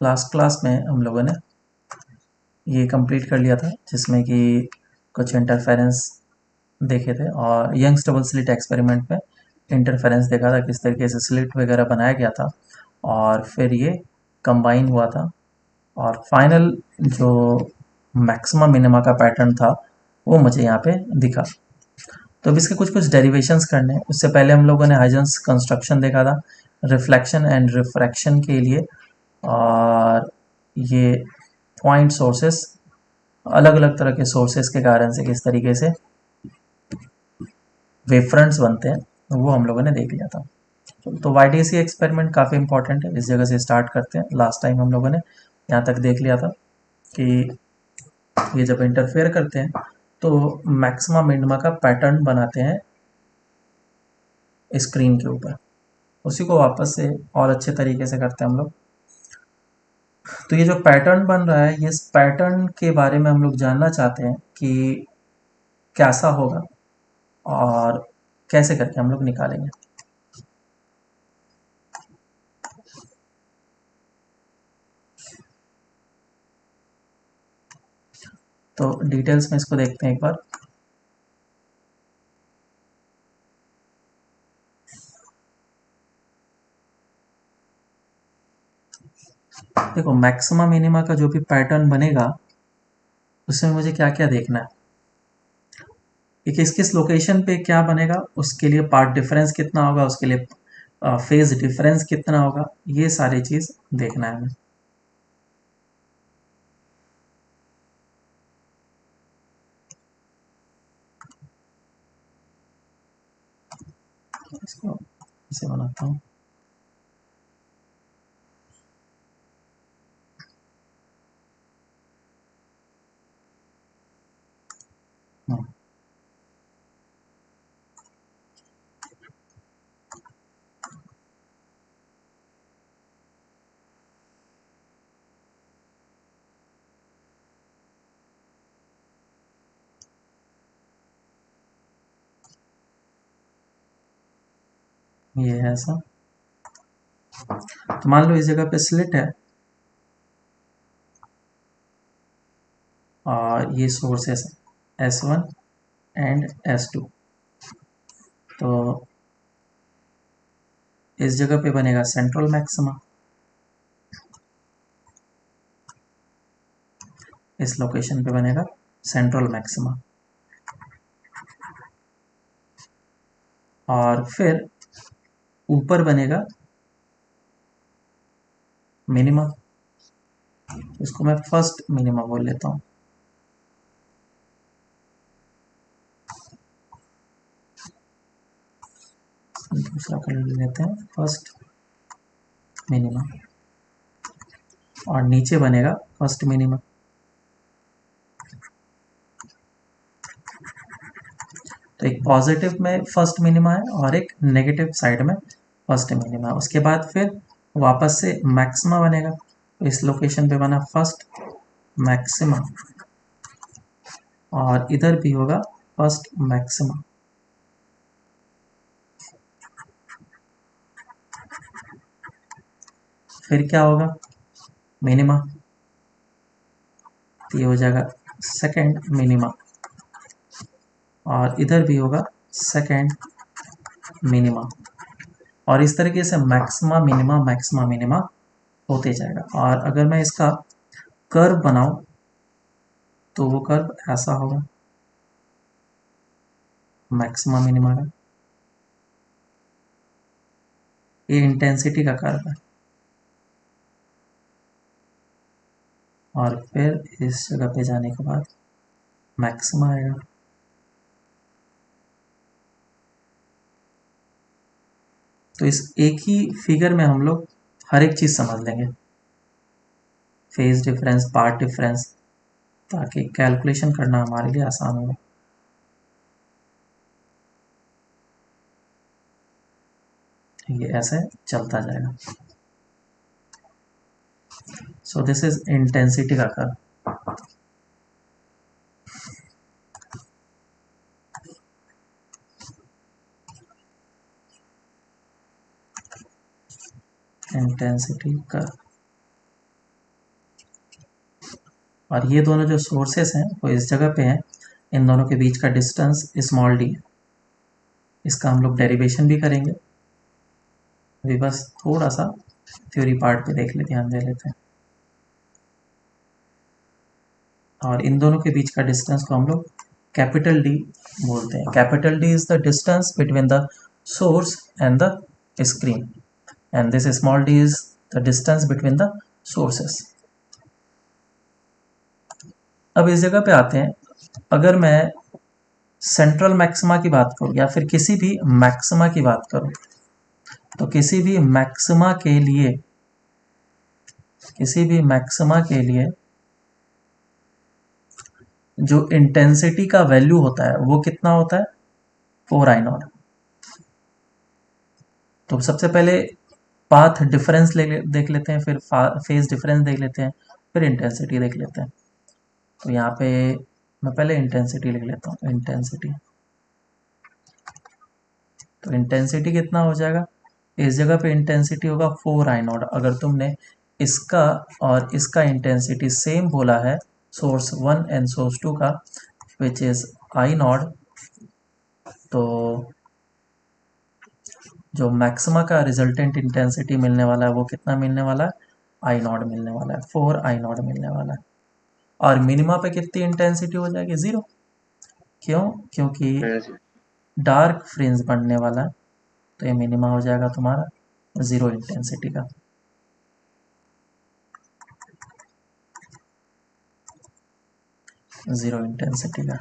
Last class में हम लोगों ने ये कंप्लीट कर लिया था, जिसमें कि कुछ इंटरफेरेंस देखे थे और यंग्स डबल स्लिट एक्सपेरिमेंट में इंटरफेरेंस देखा था, किस तरीके से स्लिट वगैरह बनाया गया था और फिर ये कंबाइन हुआ था और फाइनल जो मैक्सिमा मिनिमा का पैटर्न था वो मुझे यहाँ पे दिखा। तो अब इसके कुछ कुछ डेरिवेशंस करने हैं। उससे पहले हम लोगों ने हाइजेंस कंस्ट्रक्शन देखा था रिफ्लेक्शन एंड रिफ्रैक्शन के लिए, और ये पॉइंट सोर्सेस अलग अलग तरह के सोर्सेस के कारण से किस तरीके से वेवफ्रंट्स बनते हैं वो हम लोगों ने देख लिया था। तो YDC एक्सपेरिमेंट काफ़ी इंपॉर्टेंट है, इस जगह से स्टार्ट करते हैं। लास्ट टाइम हम लोगों ने यहाँ तक देख लिया था कि ये जब इंटरफेयर करते हैं तो मैक्सिमा मिनिमा का पैटर्न बनाते हैं स्क्रीन के ऊपर, उसी को वापस से और अच्छे तरीके से करते हैं हम लोग। तो ये जो पैटर्न बन रहा है, ये इस पैटर्न के बारे में हम लोग जानना चाहते हैं कि कैसा होगा और कैसे करके हम लोग निकालेंगे। तो डिटेल्स में इसको देखते हैं एक बार। देखो, मैक्सिमा मिनिमा का जो भी पैटर्न बनेगा उसमें मुझे क्या क्या देखना है, कि किस किस लोकेशन पे क्या बनेगा, उसके लिए पार्ट डिफरेंस कितना होगा, उसके लिए फेज डिफरेंस कितना होगा, ये सारी चीज देखना है हमें। इसको इसे बनाता हूँ। हाँ, ये है ऐसा। तो मान लो इस जगह पे स्लिट है और ये सोर्सेस है S1 एंड S2। तो इस जगह पे बनेगा सेंट्रल मैक्सिमा, इस लोकेशन पे बनेगा सेंट्रल मैक्सिमा, और फिर ऊपर बनेगा मिनिमा। इसको मैं फर्स्ट मिनिमा बोल लेता हूँ। दूसरा कलर ले लेते हैं, फर्स्ट मिनिमा, और नीचे बनेगा फर्स्ट मिनिमा। तो एक पॉजिटिव में फर्स्ट मिनिमा है और एक नेगेटिव साइड में फर्स्ट मिनिमा। उसके बाद फिर वापस से मैक्सिमा बनेगा, तो इस लोकेशन पे बना फर्स्ट मैक्सिमा, और इधर भी होगा फर्स्ट मैक्सिमा। फिर क्या होगा, मिनिमा, तो ये हो जाएगा सेकेंड मिनिमा, और इधर भी होगा सेकेंड मिनिमा, और इस तरीके से मैक्सिमा मिनिमा होते जाएगा। और अगर मैं इसका कर्व बनाऊं तो वो कर्व ऐसा होगा मैक्सिमा मिनिमा का। ये इंटेंसिटी का कर्व है, और फिर इस जगह पे जाने के बाद मैक्सिमा आएगा। तो इस एक ही फिगर में हम लोग हर एक चीज समझ लेंगे, फेज डिफरेंस, पार्ट डिफरेंस, ताकि कैलकुलेशन करना हमारे लिए आसान हो। ये ऐसे चलता जाएगा। सो दिस इज इंटेंसिटी का कर्व। इंटेंसिटी कर्व, और ये दोनों जो सोर्सेस हैं वो इस जगह पे हैं, इन दोनों के बीच का डिस्टेंस स्मॉल डी है। इसका हम लोग डेरिवेशन भी करेंगे, अभी बस थोड़ा सा थ्योरी पार्ट पे देख ले, ध्यान दे लेते हैं। और इन दोनों के बीच का डिस्टेंस को हम लोग कैपिटल डी बोलते हैं। Capital D is the distance between the source and the screen, and this small D is the distance between the sources. अब इस जगह पे आते हैं, अगर मैं सेंट्रल मैक्सिमा की बात करूं या फिर किसी भी मैक्सिमा की बात करूं, तो किसी भी मैक्सिमा के लिए जो इंटेंसिटी का वैल्यू होता है वो कितना होता है, 4I0। तो सबसे पहले पाथ डिफरेंस देख लेते हैं, फिर फेज डिफरेंस देख लेते हैं, फिर इंटेंसिटी देख लेते हैं। तो यहाँ पे मैं पहले इंटेंसिटी लिख लेता हूँ। इंटेंसिटी, तो इंटेंसिटी कितना हो जाएगा, इस जगह पे इंटेंसिटी होगा 4I0। अगर तुमने इसका और इसका इंटेंसिटी सेम बोला है, सोर्स 1 एंड सोर्स 2 का, विच इज I0, तो जो मैक्सिमा का रिजल्टेंट इंटेंसिटी मिलने वाला है वो कितना मिलने वाला है, I0 मिलने वाला है, 4I0 मिलने वाला है। और मिनिमा पे कितनी इंटेंसिटी हो जाएगी, 0। क्यों, क्योंकि डार्क फ्रिंज बनने वाला है, तो ये मिनिमा हो जाएगा तुम्हारा 0 इंटेंसिटी का। जीरो इंटेंसिटी का।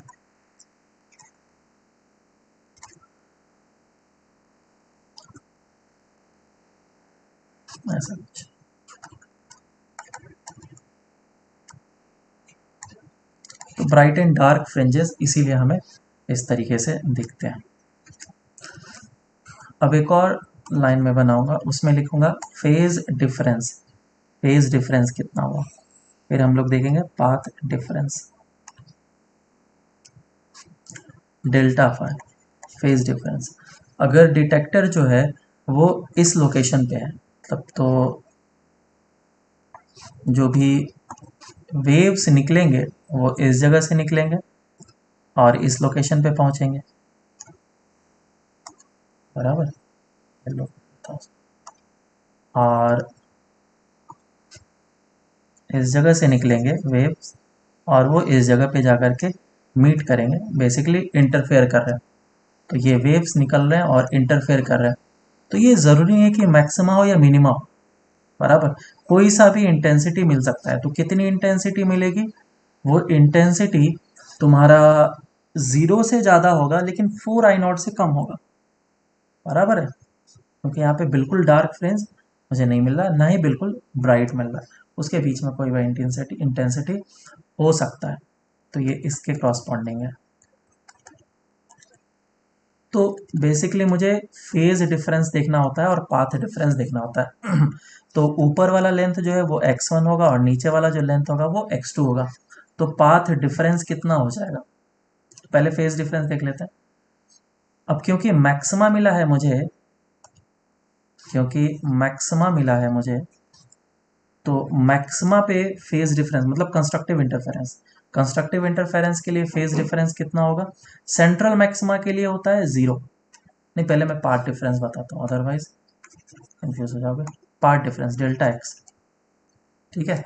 ऐसा कुछ। तो ब्राइट एंड डार्क फ्रिंजेस इसीलिए हमें इस तरीके से दिखते हैं। अब एक और लाइन में बनाऊंगा, उसमें लिखूंगा फेज डिफरेंस। फेज डिफरेंस कितना हुआ, फिर हम लोग देखेंगे path difference, delta phi, phase difference. अगर डिटेक्टर जो है वो इस लोकेशन पे है, तब तो जो भी वेव्स निकलेंगे वो इस जगह से निकलेंगे और इस लोकेशन पे पहुंचेंगे, बराबर। और इस जगह से निकलेंगे वेव्स और वो इस जगह पे जाकर के मीट करेंगे, बेसिकली इंटरफेयर कर रहे हैं। तो ये वेव्स निकल रहे हैं और इंटरफेयर कर रहे हैं, तो ये ज़रूरी है कि मैक्सिमा हो या मिनिमा हो, बराबर। कोई सा भी इंटेंसिटी मिल सकता है। तो कितनी इंटेंसिटी मिलेगी, वो इंटेंसिटी तुम्हारा 0 से ज़्यादा होगा लेकिन 4I0 से कम होगा, बराबर है। क्योंकि यहाँ पे बिल्कुल डार्क फ्रिंज मुझे नहीं मिल रहा, ना ही बिल्कुल ब्राइट मिल रहा है, उसके बीच में कोई भी इंटेंसिटी हो सकता है। तो ये इसके क्रॉसपॉन्डिंग है। तो बेसिकली मुझे फेज डिफरेंस देखना होता है और पाथ डिफरेंस देखना होता है। तो ऊपर वाला लेंथ जो है वो x1 होगा और नीचे वाला जो लेंथ होगा वो x2 होगा। तो पाथ डिफरेंस कितना हो जाएगा, पहले फेज डिफरेंस देख लेते हैं। अब क्योंकि मैक्सिमा मिला है मुझे, तो मैक्सिमा पे फेज डिफरेंस मतलब कंस्ट्रक्टिव इंटरफेरेंस के लिए फेज डिफरेंस कितना होगा, सेंट्रल मैक्सिमा के लिए होता है 0। नहीं, पहले मैं पार्ट डिफरेंस बताता हूँ, अदरवाइज कंफ्यूज हो जाओगे। पार्ट डिफरेंस डेल्टा एक्स, ठीक है।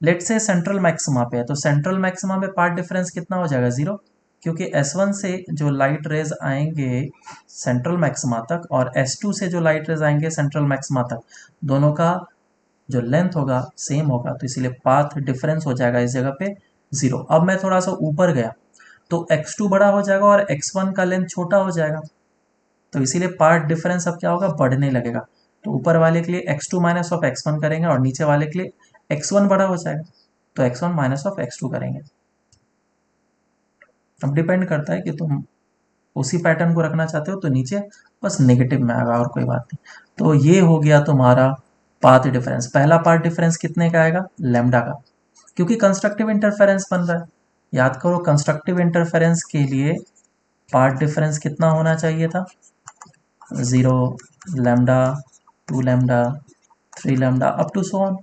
लेट से सेंट्रल मैक्सिमा पे है, तो सेंट्रल मैक्सिमा में पार्ट डिफरेंस कितना हो जाएगा, 0। क्योंकि S1 से जो लाइट रेज आएंगे सेंट्रल मैक्सिमा तक और S2 से जो लाइट रेज आएंगे सेंट्रल मैक्सिमा तक, दोनों का जो लेंथ होगा सेम होगा, तो इसीलिए पाथ डिफरेंस हो जाएगा इस जगह पे 0। अब मैं थोड़ा सा ऊपर गया तो x2 बड़ा हो जाएगा और x1 का लेंथ छोटा हो जाएगा, तो इसीलिए पार्ट डिफरेंस अब क्या होगा, बढ़ने लगेगा। तो ऊपर वाले के लिए x2 माइनस ऑफ x1 करेंगे और नीचे वाले के लिए x1 बड़ा हो जाएगा, तो x1 माइनस ऑफ x2 करेंगे। अब डिपेंड करता है कि तुम उसी पैटर्न को रखना चाहते हो तो नीचे बस नेगेटिव में आएगा और कोई बात नहीं। तो ये हो गया तुम्हारा पाथ डिफरेंस। पहला पार्ट डिफरेंस कितने का आएगा, लैम्डा का, क्योंकि कंस्ट्रक्टिव इंटरफेरेंस बन रहा है। याद करो कंस्ट्रक्टिव इंटरफेरेंस के लिए पार्ट डिफरेंस कितना होना चाहिए था, 0, lambda, 2 lambda, 3 lambda up to so on.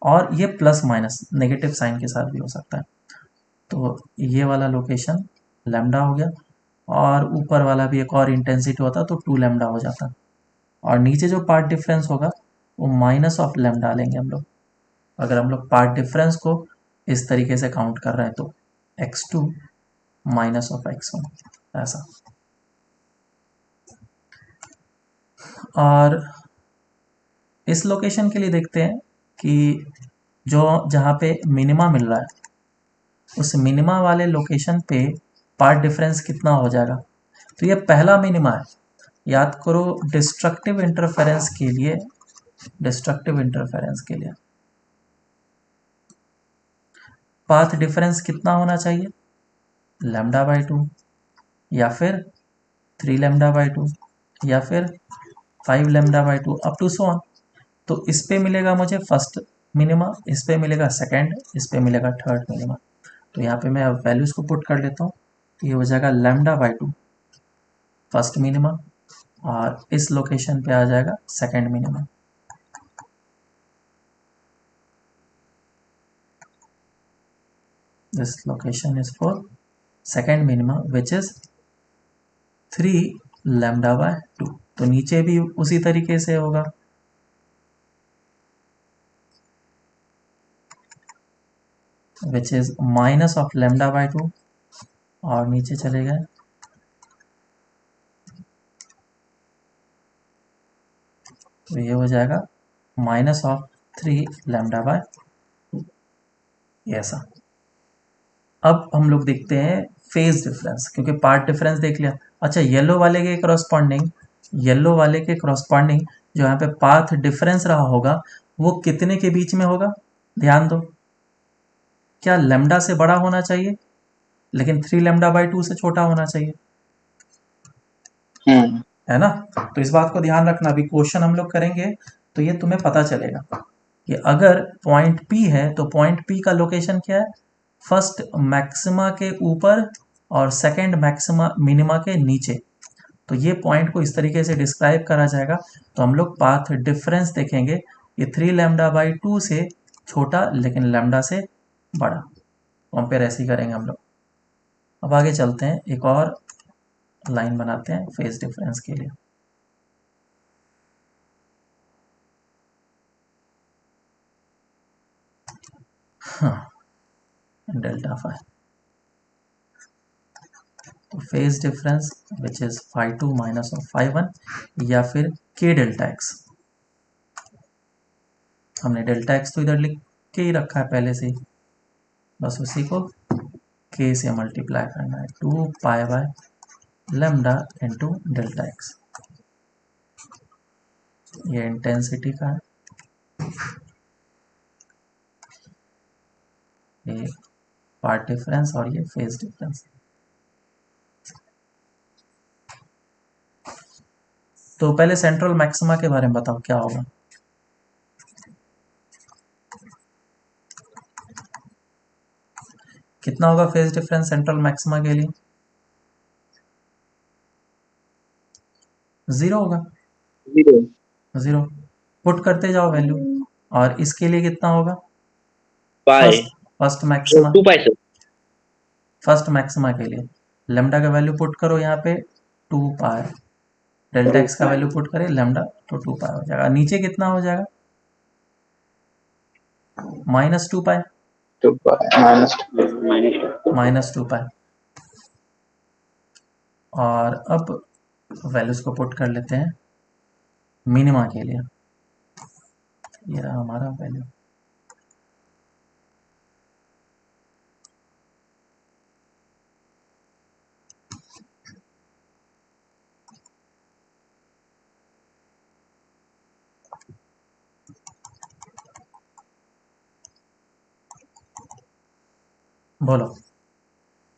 और ये प्लस माइनस नेगेटिव साइन के साथ भी हो सकता है। तो ये वाला लोकेशन लैम्डा हो गया, और ऊपर वाला भी एक और इंटेंसिटी होता तो 2 लैम्डा हो जाता, और नीचे जो पार्ट डिफरेंस होगा वो माइनस ऑफ लैम्डा लेंगे हम लोग। अगर हम लोग पार्ट डिफरेंस को इस तरीके से काउंट कर रहे हैं तो x2 माइनस ऑफ x1 ऐसा। और इस लोकेशन के लिए देखते हैं कि जो जहाँ पे मिनिमा मिल रहा है उस मिनिमा वाले लोकेशन पे पार्ट डिफरेंस कितना हो जाएगा। तो ये पहला मिनिमा है, याद करो डिस्ट्रक्टिव इंटरफेरेंस के लिए, डिस्ट्रक्टिव इंटरफेरेंस के लिए पाथ डिफरेंस कितना होना चाहिए, लैम्डा बाई 2, या फिर 3 लैम्डा बाई 2, या फिर 5 lambda by 2 up to so on. तो इस पे मिलेगा मुझे फर्स्ट मिनिमा, इस पे मिलेगा सेकंड, इस पे मिलेगा थर्ड मिनिमा। तो यहाँ पे मैं वैल्यूज को पुट कर लेता हूँ, तो ये हो जाएगा लैम्डा बाई 2 फर्स्ट मिनिमा, और इस लोकेशन पे आ जाएगा second minima. This location is for second minima which is 3 lambda by 2। तो नीचे भी उसी तरीके से होगा, which is minus of lambda by 2, और नीचे चले गए तो ये हो जाएगा माइनस ऑफ 3 लैम्डा बाय 2, ऐसा। अब हम लोग देखते हैं फेज डिफरेंस, क्योंकि पार्ट डिफरेंस देख लिया। अच्छा, येलो वाले के करस्पॉन्डिंग, येलो वाले के करस्पॉन्डिंग जो यहाँ पे पाथ डिफरेंस रहा होगा वो कितने के बीच में होगा, ध्यान दो। क्या लैम्डा से बड़ा होना चाहिए, लेकिन 3 लैम्डा बाई 2 से छोटा होना चाहिए, है ना। तो इस बात को ध्यान रखना, अभी क्वेश्चन हम लोग करेंगे तो ये तुम्हें पता चलेगा कि अगर पॉइंट P है तो पॉइंट P का लोकेशन क्या है, फर्स्ट मैक्सिमा के ऊपर और सेकंड मैक्सिमा मिनिमा के नीचे। तो ये पॉइंट को इस तरीके से डिस्क्राइब करा जाएगा। तो हम लोग पाथ डिफरेंस देखेंगे, ये 3 लैम्डा बाई 2 से छोटा लेकिन लैम्डा से बड़ा, कंपेयर ऐसे ही करेंगे हम लोग। अब आगे चलते हैं, एक और लाइन बनाते हैं फेज डिफरेंस के लिए। हाँ, डेल्टा फाई, तो phase difference which is phi 2 minus of phi 1, या फिर के डेल्टा एक्स। हमने डेल्टा एक्स तो इधर लिख के ही रखा है पहले से ही, बस उसी को के से मल्टीप्लाई करना है, 2 pi by lambda into delta x. ये इंटेंसिटी का है, ये पार्ट डिफरेंस, और ये फेज डिफरेंस। तो पहले सेंट्रल मैक्सिमा के बारे में बताओ क्या होगा। कितना होगा फेज डिफरेंस सेंट्रल मैक्सिमा के लिए, 0 होगा, 0 पुट करते जाओ वैल्यू। और इसके लिए कितना होगा, पाई फर्स्ट मैक्सिमा, 2 पाई से फर्स्ट मैक्सिमा के लिए लेमडा का वैल्यू पुट करो यहाँ पे 2 पाई, डेल्टा एक्स का वैल्यू पुट करें लेमडा तो 2 पाई हो जाएगा। नीचे कितना हो जाएगा, माइनस 2 पाई, माइनस 2 पाई। और अब वैल्यूज को पुट कर लेते हैं मिनिमा के लिए, ये रहा हमारा वैल्यू। बोलो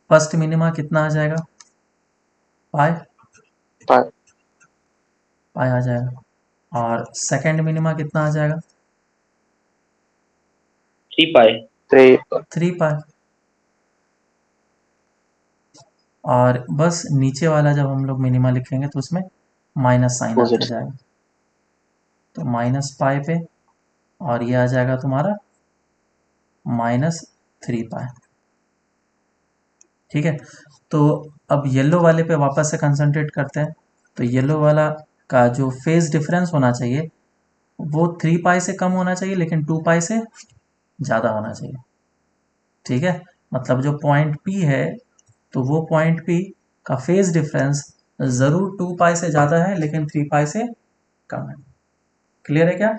फर्स्ट मिनिमा कितना आ जाएगा, पाई, पाई आ जाएगा। और सेकंड मिनिमा कितना आ जाएगा, 3 पाई 3 पाई। और बस नीचे वाला जब हम लोग मिनिमा लिखेंगे तो उसमें माइनस साइन आते जाएगा, तो माइनस पाई पे, और ये आ जाएगा तुम्हारा माइनस 3 पाई। ठीक है, तो अब येलो वाले पे वापस से कंसंट्रेट करते हैं। तो येलो वाला का जो फेज डिफरेंस होना चाहिए वो 3 पाई से कम होना चाहिए, लेकिन 2 पाई से ज़्यादा होना चाहिए। ठीक है, मतलब जो पॉइंट पी है तो वो पॉइंट पी का फेज डिफरेंस ज़रूर 2 पाई से ज़्यादा है, लेकिन 3 पाई से कम है। क्लियर है क्या?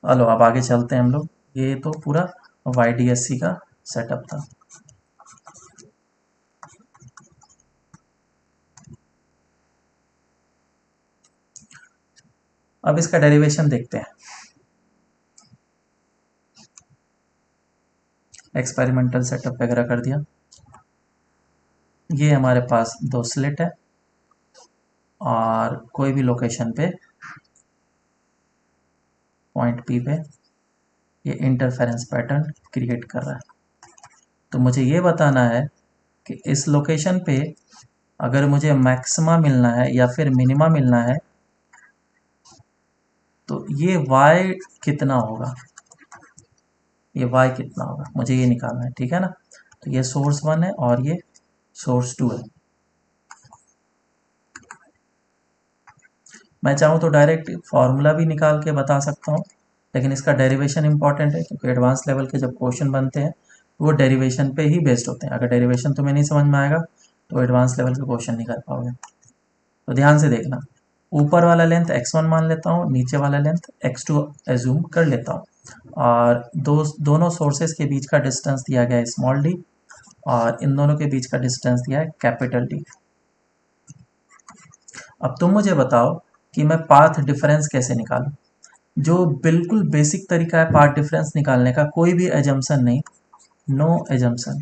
चलो अब आगे चलते हैं हम लोग। ये तो पूरा YDSC का सेटअप था। अब इसका डेरिवेशन देखते हैं। एक्सपेरिमेंटल सेटअप वगैरह कर दिया। ये हमारे पास 2 स्लिट है और कोई भी लोकेशन पे पॉइंट पी पे ये इंटरफेरेंस पैटर्न क्रिएट कर रहा है। तो मुझे ये बताना है कि इस लोकेशन पे अगर मुझे मैक्सिमा मिलना है या फिर मिनिमा मिलना है तो ये y कितना होगा, ये y कितना होगा, मुझे ये निकालना है। ठीक है ना, तो ये सोर्स 1 है और ये सोर्स 2 है। मैं चाहूँ तो डायरेक्ट फार्मूला भी निकाल के बता सकता हूँ, लेकिन इसका डेरिवेशन इंपॉर्टेंट है क्योंकि एडवांस लेवल के जब क्वेश्चन बनते हैं वो डेरिवेशन पे ही बेस्ड होते हैं। अगर डेरिवेशन तुम्हें नहीं समझ में आएगा तो एडवांस लेवल के क्वेश्चन नहीं कर पाओगे। तो ध्यान से देखना, ऊपर वाला लेंथ x1 मान लेता हूँ, नीचे वाला लेंथ x2 एज्यूम कर लेता हूँ, और दोनों सोर्सेस के बीच का डिस्टेंस दिया गया है स्मॉल डी और इन दोनों के बीच का डिस्टेंस दिया है कैपिटल डी। अब तुम मुझे बताओ कि मैं पाथ डिफरेंस कैसे निकालूं। जो बिल्कुल बेसिक तरीका है पाथ डिफरेंस निकालने का, कोई भी एजम्पशन नहीं, नो एजम्पशन।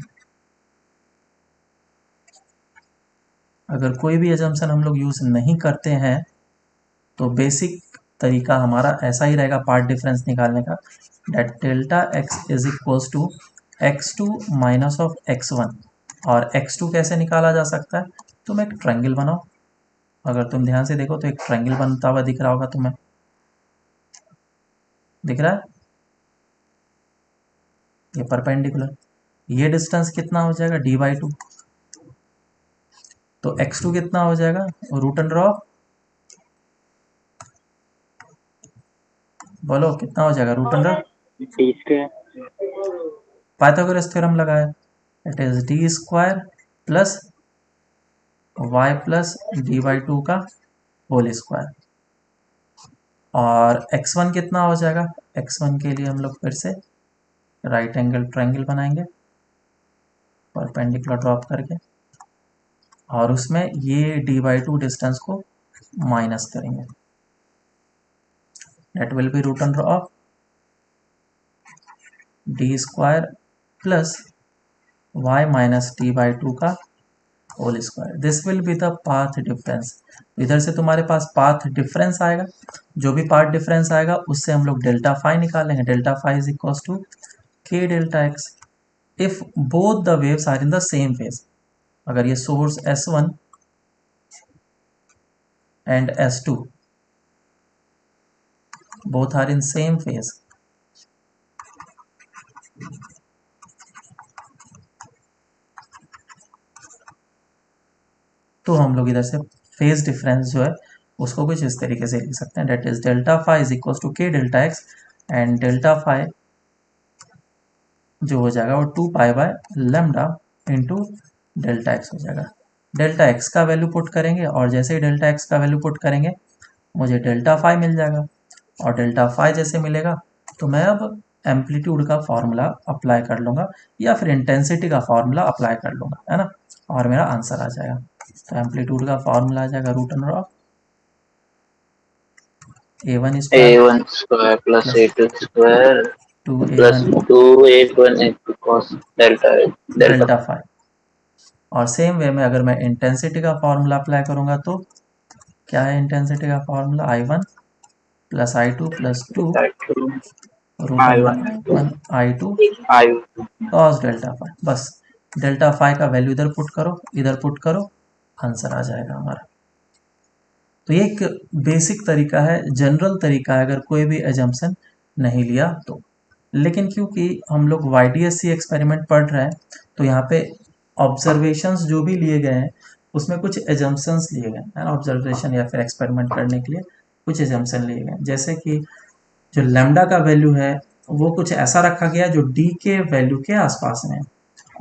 अगर कोई भी एजम्पशन हम लोग यूज नहीं करते हैं तो बेसिक तरीका हमारा ऐसा ही रहेगा पार्ट डिफरेंस निकालने का, that delta x is equals to x2 minus of x1। और x2 कैसे निकाला जा सकता है, तुम एक ट्रायंगल बनाओ। अगर तुम ध्यान से देखो तो एक ट्रायंगल बनता हुआ दिख रहा होगा तुम्हें, दिख रहा है, ये परपेंडिकुलर। ये डिस्टेंस कितना हो जाएगा, d/2। तो x2 कितना हो जाएगा, रूट अंडर ऑफ, बोलो कितना हो जाएगा, root under D square Pythagoras theorem लगाया, it is D square plus Y plus d/2 का होल स्क्वायर। और x1 कितना हो जाएगा, x1 के लिए हम लोग फिर से राइट एंगल ट्रायंगल बनाएंगे परपेंडिकुलर ड्रॉप करके, और उसमें ये d/2 डिस्टेंस को माइनस करेंगे। that will be root under of d square plus y minus d/2 का whole square. This will be the path difference. इधर से तुम्हारे पास पाथ डिफरेंस आएगा, जो भी पाथ डिफरेंस आएगा उससे हम लोग डेल्टा फाई निकालेंगे। Delta phi is equal to k delta x if both the waves are in the same phase. अगर ये source S1 and S2 both are in same phase, तो हम लोग इधर से फेज डिफरेंस जो है उसको कुछ इस तरीके से लिख सकते हैं, that is delta phi is equal to k delta x and delta phi जो हो जाएगा वो 2 pi lambda into delta X हो जाएगा। डेल्टा एक्स का वैल्यू पुट करेंगे और जैसे ही डेल्टा एक्स का वैल्यू पुट करेंगे मुझे डेल्टा फाई मिल जाएगा, और डेल्टा फाई जैसे मिलेगा तो मैं अब एम्पलीट्यूड का फॉर्मूला अप्लाई कर लूँगा या फिर इंटेंसिटी का फॉर्मूला अप्लाई कर लूँगा, है ना, और मेरा आंसर आ जाएगा। तो एम्पलीट्यूड का फॉर्मूला आ जाएगा root under of a1 square a1 square plus plus a2 square plus 2a1 2a1 into cos delta delta delta phi. और सेम वे में अगर मैं इंटेंसिटी का फॉर्मूला अप्लाई करूँगा तो क्या है इंटेंसिटी का formula, I1 plus I2 plus 2 i2 root i1 under 1 I2 i cos delta phi. बस डेल्टा फाई का वैल्यू इधर पुट करो, इधर पुट करो, आंसर आ जाएगा हमारा। तो ये एक बेसिक तरीका है, जनरल तरीका है। अगर कोई भी एजम्पशन नहीं लिया तो। लेकिन क्योंकि हम लोग YDSC एक्सपेरिमेंट पढ़ रहे हैं तो यहाँ पे ऑब्जर्वेशंस जो भी लिए गए हैं उसमें कुछ एजम्पशंस लिए गए हैं, ऑब्जर्वेशन या फिर एक्सपेरिमेंट करने के लिए कुछ एजम्पशन लिए गए, जैसे कि जो लैम्डा का वैल्यू है वो कुछ ऐसा रखा गया जो डी के वैल्यू के आसपास में है,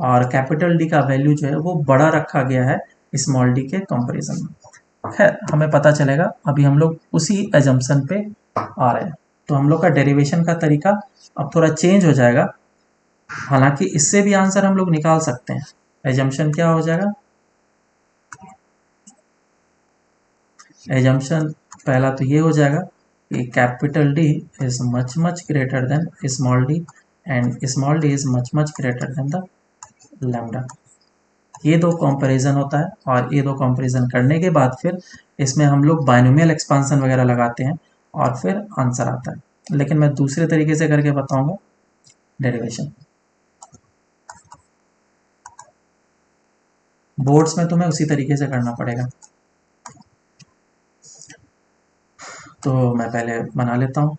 और कैपिटल डी का वैल्यू जो है वो बड़ा रखा गया है स्मॉल डी के कंपैरिजन में। खैर हमें पता चलेगा, अभी हम लोग उसी एजम्पशन पे आ रहे हैं। तो हम लोग का डेरिवेशन का तरीका अब थोड़ा चेंज हो जाएगा, हालांकि इससे भी आंसर हम लोग निकाल सकते हैं। एजम्पशन क्या हो जाएगा, एजम्पशन पहला तो ये हो जाएगा कि capital D is much much greater than small D and small D is much much greater then the lambda. ये दो कंपैरिजन होता है, और ये दो कंपैरिजन करने के बाद फिर इसमें हम लोग बाइनोमियल एक्सपांसन वगैरह लगाते हैं और फिर आंसर आता है। लेकिन मैं दूसरे तरीके से करके बताऊंगा डेरिवेशन। बोर्ड्स में तुम्हें उसी तरीके से करना पड़ेगा। तो मैं पहले बना लेता हूँ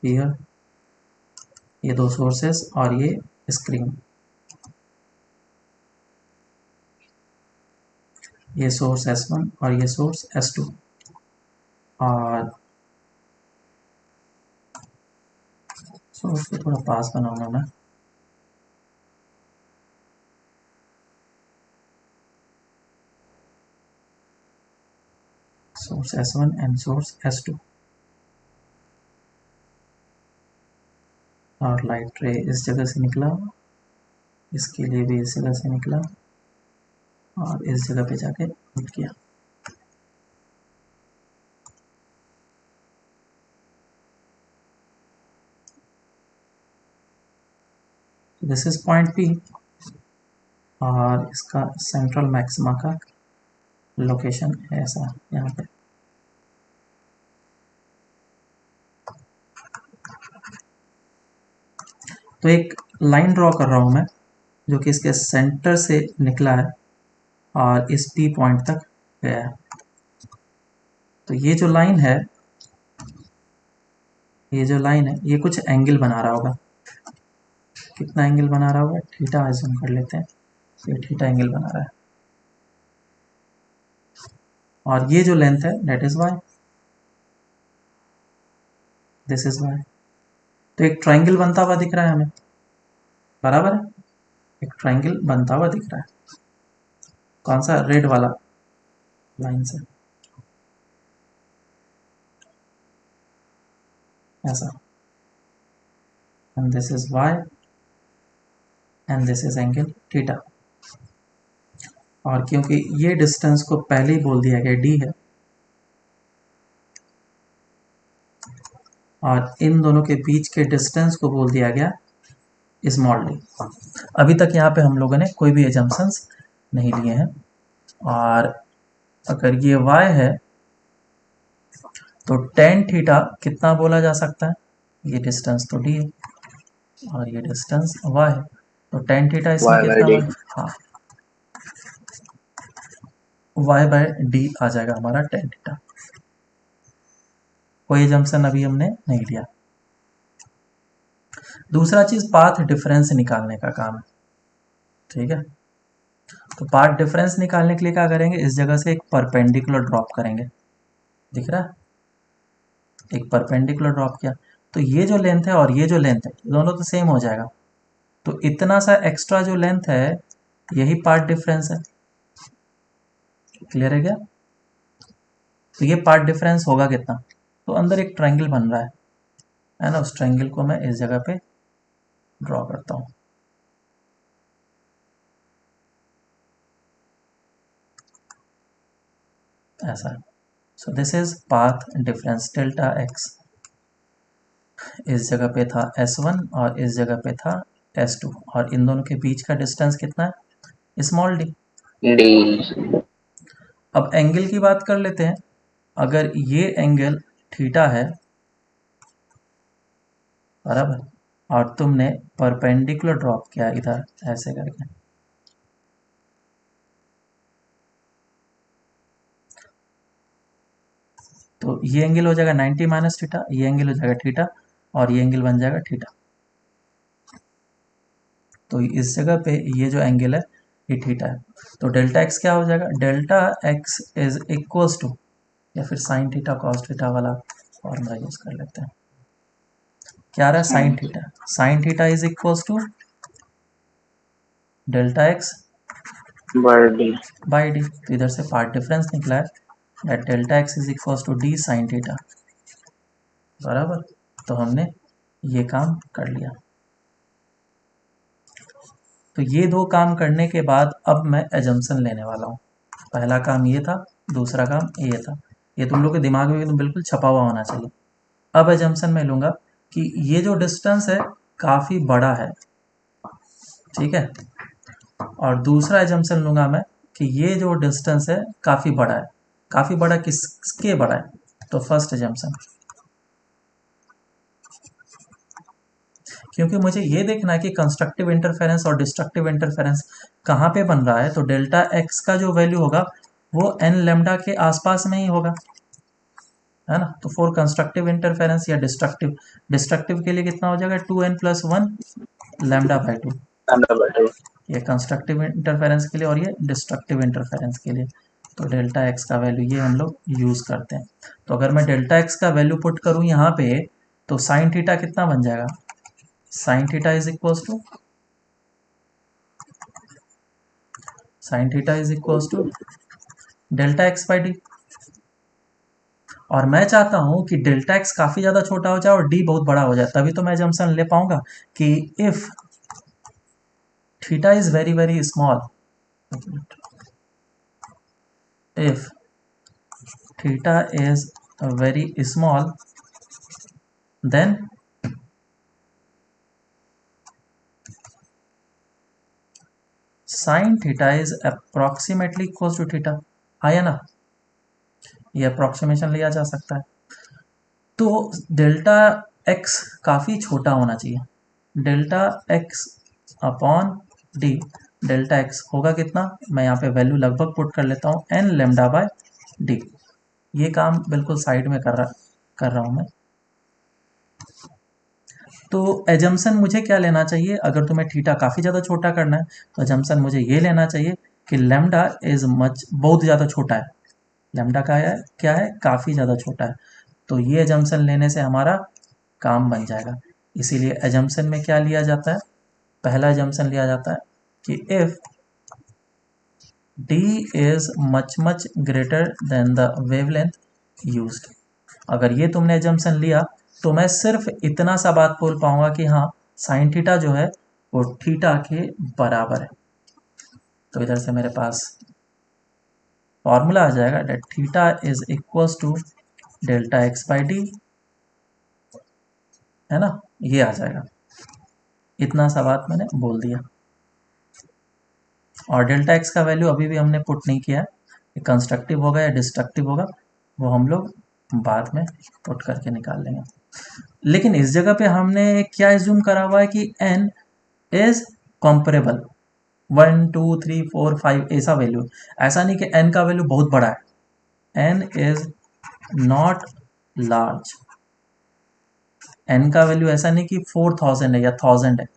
ये दो सोर्सेस और ये स्क्रीन, ये सोर्स S1 और ये सोर्स S2, और सोर्स को थोड़ा पास बनाऊंगा मैं। Source S1 and source S2, और लाइट रे इस जगह से निकला, इसके लिए भी इस जगह से निकला और इस जगह पे जाके हिट किया। दिस इज पॉइंट P, और इसका सेंट्रल मैक्सिमा का लोकेशन है ऐसा यहाँ पे। तो एक लाइन ड्रॉ कर रहा हूँ मैं जो कि इसके सेंटर से निकला है और इस P पॉइंट तक गया है। तो ये जो लाइन है, ये कुछ एंगल बना रहा होगा। कितना एंगल बना रहा होगा, थीटा एज्यूम कर लेते हैं। तो ये थीटा एंगल बना रहा है, और ये जो लेंथ है that is Y, this is Y. तो एक ट्राइंगल बनता हुआ दिख रहा है हमें, बराबर है, एक ट्राइंगल बनता हुआ दिख रहा है। कौन सा, रेड वाला लाइन से, ऐसा, and this is Y and this is angle theta. और क्योंकि ये डिस्टेंस को पहले ही बोल दिया गया डी है, और इन दोनों के बीच के डिस्टेंस को बोल दिया गया स्मॉल डी। अभी तक यहाँ पे हम लोगों ने कोई भी एजम्पशंस नहीं लिए हैं, और अगर ये y है तो टेन थीटा कितना बोला जा सकता है, ये डिस्टेंस तो d है और ये डिस्टेंस y है, तो टेन थीटा इसमें y by कितना d. बना, हाँ y बाय डी आ जाएगा हमारा टेन थीटा। कोई एजम्पशन अभी हमने नहीं लिया। दूसरा चीज पाथ डिफरेंस निकालने का काम है, ठीक है। तो पाथ डिफरेंस निकालने के लिए क्या करेंगे, इस जगह से एक परपेंडिकुलर ड्रॉप करेंगे, दिख रहा है, एक परपेंडिकुलर ड्रॉप किया, तो ये जो लेंथ है और ये जो लेंथ है दोनों तो सेम हो जाएगा। तो इतना सा एक्स्ट्रा जो लेंथ है यही पार्ट डिफरेंस है। क्लियर है क्या, तो ये पार्ट डिफरेंस होगा कितना, तो अंदर एक ट्रायंगल बन रहा है ना, उस ट्रायंगल को मैं इस जगह पे ड्रॉ करता हूँ। ऐसा, so this is path difference delta x. इस जगह पे था S1 और इस जगह पे था S2, और इन दोनों के बीच का डिस्टेंस कितना है, स्मॉल डी। D. अब एंगल की बात कर लेते हैं, अगर ये एंगल थीटा है, बराबर, और तुमने परपेंडिकुलर ड्रॉप किया इधर ऐसे करके, तो ये एंगल हो जाएगा 90 माइनस थीटा, ये एंगल हो जाएगा थीटा, और ये एंगल बन जाएगा थीटा। तो इस जगह पे ये जो एंगल है ये थीटा है। तो डेल्टा एक्स क्या हो जाएगा, delta x is equals to, या फिर साइन थीटा कॉस थीटा वाला फॉर्मूला यूज कर लेते हैं। क्या आ रहा है, sine theta, sine theta is equals to delta X by D. तो इधर से पार्ट डिफरेंस निकला है that delta x is equals to D sine theta, बराबर। तो हमने ये काम कर लिया। तो ये दो काम करने के बाद अब मैं एजम्पशन लेने वाला हूँ। पहला काम ये था, दूसरा काम ये था। ये तुम लोग के दिमाग में एकदम बिल्कुल छपा हुआ होना चाहिए। अब एजम्पशन मैं लूँगा कि ये जो डिस्टेंस है काफ़ी बड़ा है, ठीक है। और दूसरा एजम्पशन लूँगा मैं कि ये जो डिस्टेंस है काफ़ी बड़ा है। काफ़ी बड़ा किसके बड़ा है, तो फर्स्ट एजम्पशन, क्योंकि मुझे ये देखना है कि कंस्ट्रक्टिव इंटरफेरेंस और डिस्ट्रक्टिव इंटरफेरेंस कहाँ पे बन रहा है। तो डेल्टा एक्स का जो वैल्यू होगा वो एन लेमडा के आसपास में ही होगा, है ना। तो फॉर कंस्ट्रक्टिव इंटरफेरेंस या डिस्ट्रक्टिव, डिस्ट्रक्टिव के लिए कितना हो जाएगा 2n+1 लेमडा बाई 2, ये कंस्ट्रक्टिव इंटरफेरेंस के लिए और ये डिस्ट्रक्टिव इंटरफेरेंस के लिए। तो डेल्टा एक्स का वैल्यू ये हम लोग यूज़ करते हैं। तो अगर मैं डेल्टा एक्स का वैल्यू पुट करूँ यहाँ पे तो साइन थीटा कितना बन जाएगा, sine theta is equals to, sine theta is equals to delta X by D. और मैं चाहता हूं कि डेल्टा एक्स काफ़ी ज़्यादा छोटा हो जाए और डी बहुत बड़ा हो जाए, तभी तो मैं जम्पशन ले पाऊंगा कि if theta is very very small, if theta is very small then sine theta is approximately equal to theta, आया ना। ये अप्रॉक्सीमेशन लिया जा सकता है। तो डेल्टा एक्स काफ़ी छोटा होना चाहिए, delta x upon D, delta x होगा कितना, मैं यहाँ पे वैल्यू लगभग पुट कर लेता हूँ एन लेमडा बाय डी। ये काम बिल्कुल साइड में कर रहा हूँ मैं। तो एजम्पशन मुझे क्या लेना चाहिए, अगर तुम्हें थीटा काफ़ी ज़्यादा छोटा करना है तो एजम्पशन मुझे ये लेना चाहिए कि लेमडा इज मच, बहुत ज़्यादा छोटा है। लेमडा का है क्या है, काफ़ी ज़्यादा छोटा है। तो ये एजम्पशन लेने से हमारा काम बन जाएगा। इसीलिए एजम्पशन में क्या लिया जाता है, पहला एजम्पशन लिया जाता है कि if D is much much greater then the wavelength used. अगर ये तुमने एजम्पशन लिया तो मैं सिर्फ इतना सा बात बोल पाऊंगा कि हाँ साइन थीटा जो है वो थीटा के बराबर है। तो इधर से मेरे पास फॉर्मूला आ जाएगा that theta is equals to delta X by D, है ना, ये आ जाएगा। इतना सा बात मैंने बोल दिया। और डेल्टा एक्स का वैल्यू अभी भी हमने पुट नहीं किया है, कंस्ट्रक्टिव होगा या डिस्ट्रक्टिव होगा वो हम लोग बाद में पुट करके निकाल लेंगे। लेकिन इस जगह पे हमने क्या एज्यूम करा हुआ है कि n इज कॉम्परेबल, 1 2 3 4 5 ऐसा वैल्यू। ऐसा नहीं कि n का वैल्यू बहुत बड़ा है, n is not large. n का वैल्यू ऐसा नहीं कि 4000 है या 1000 है,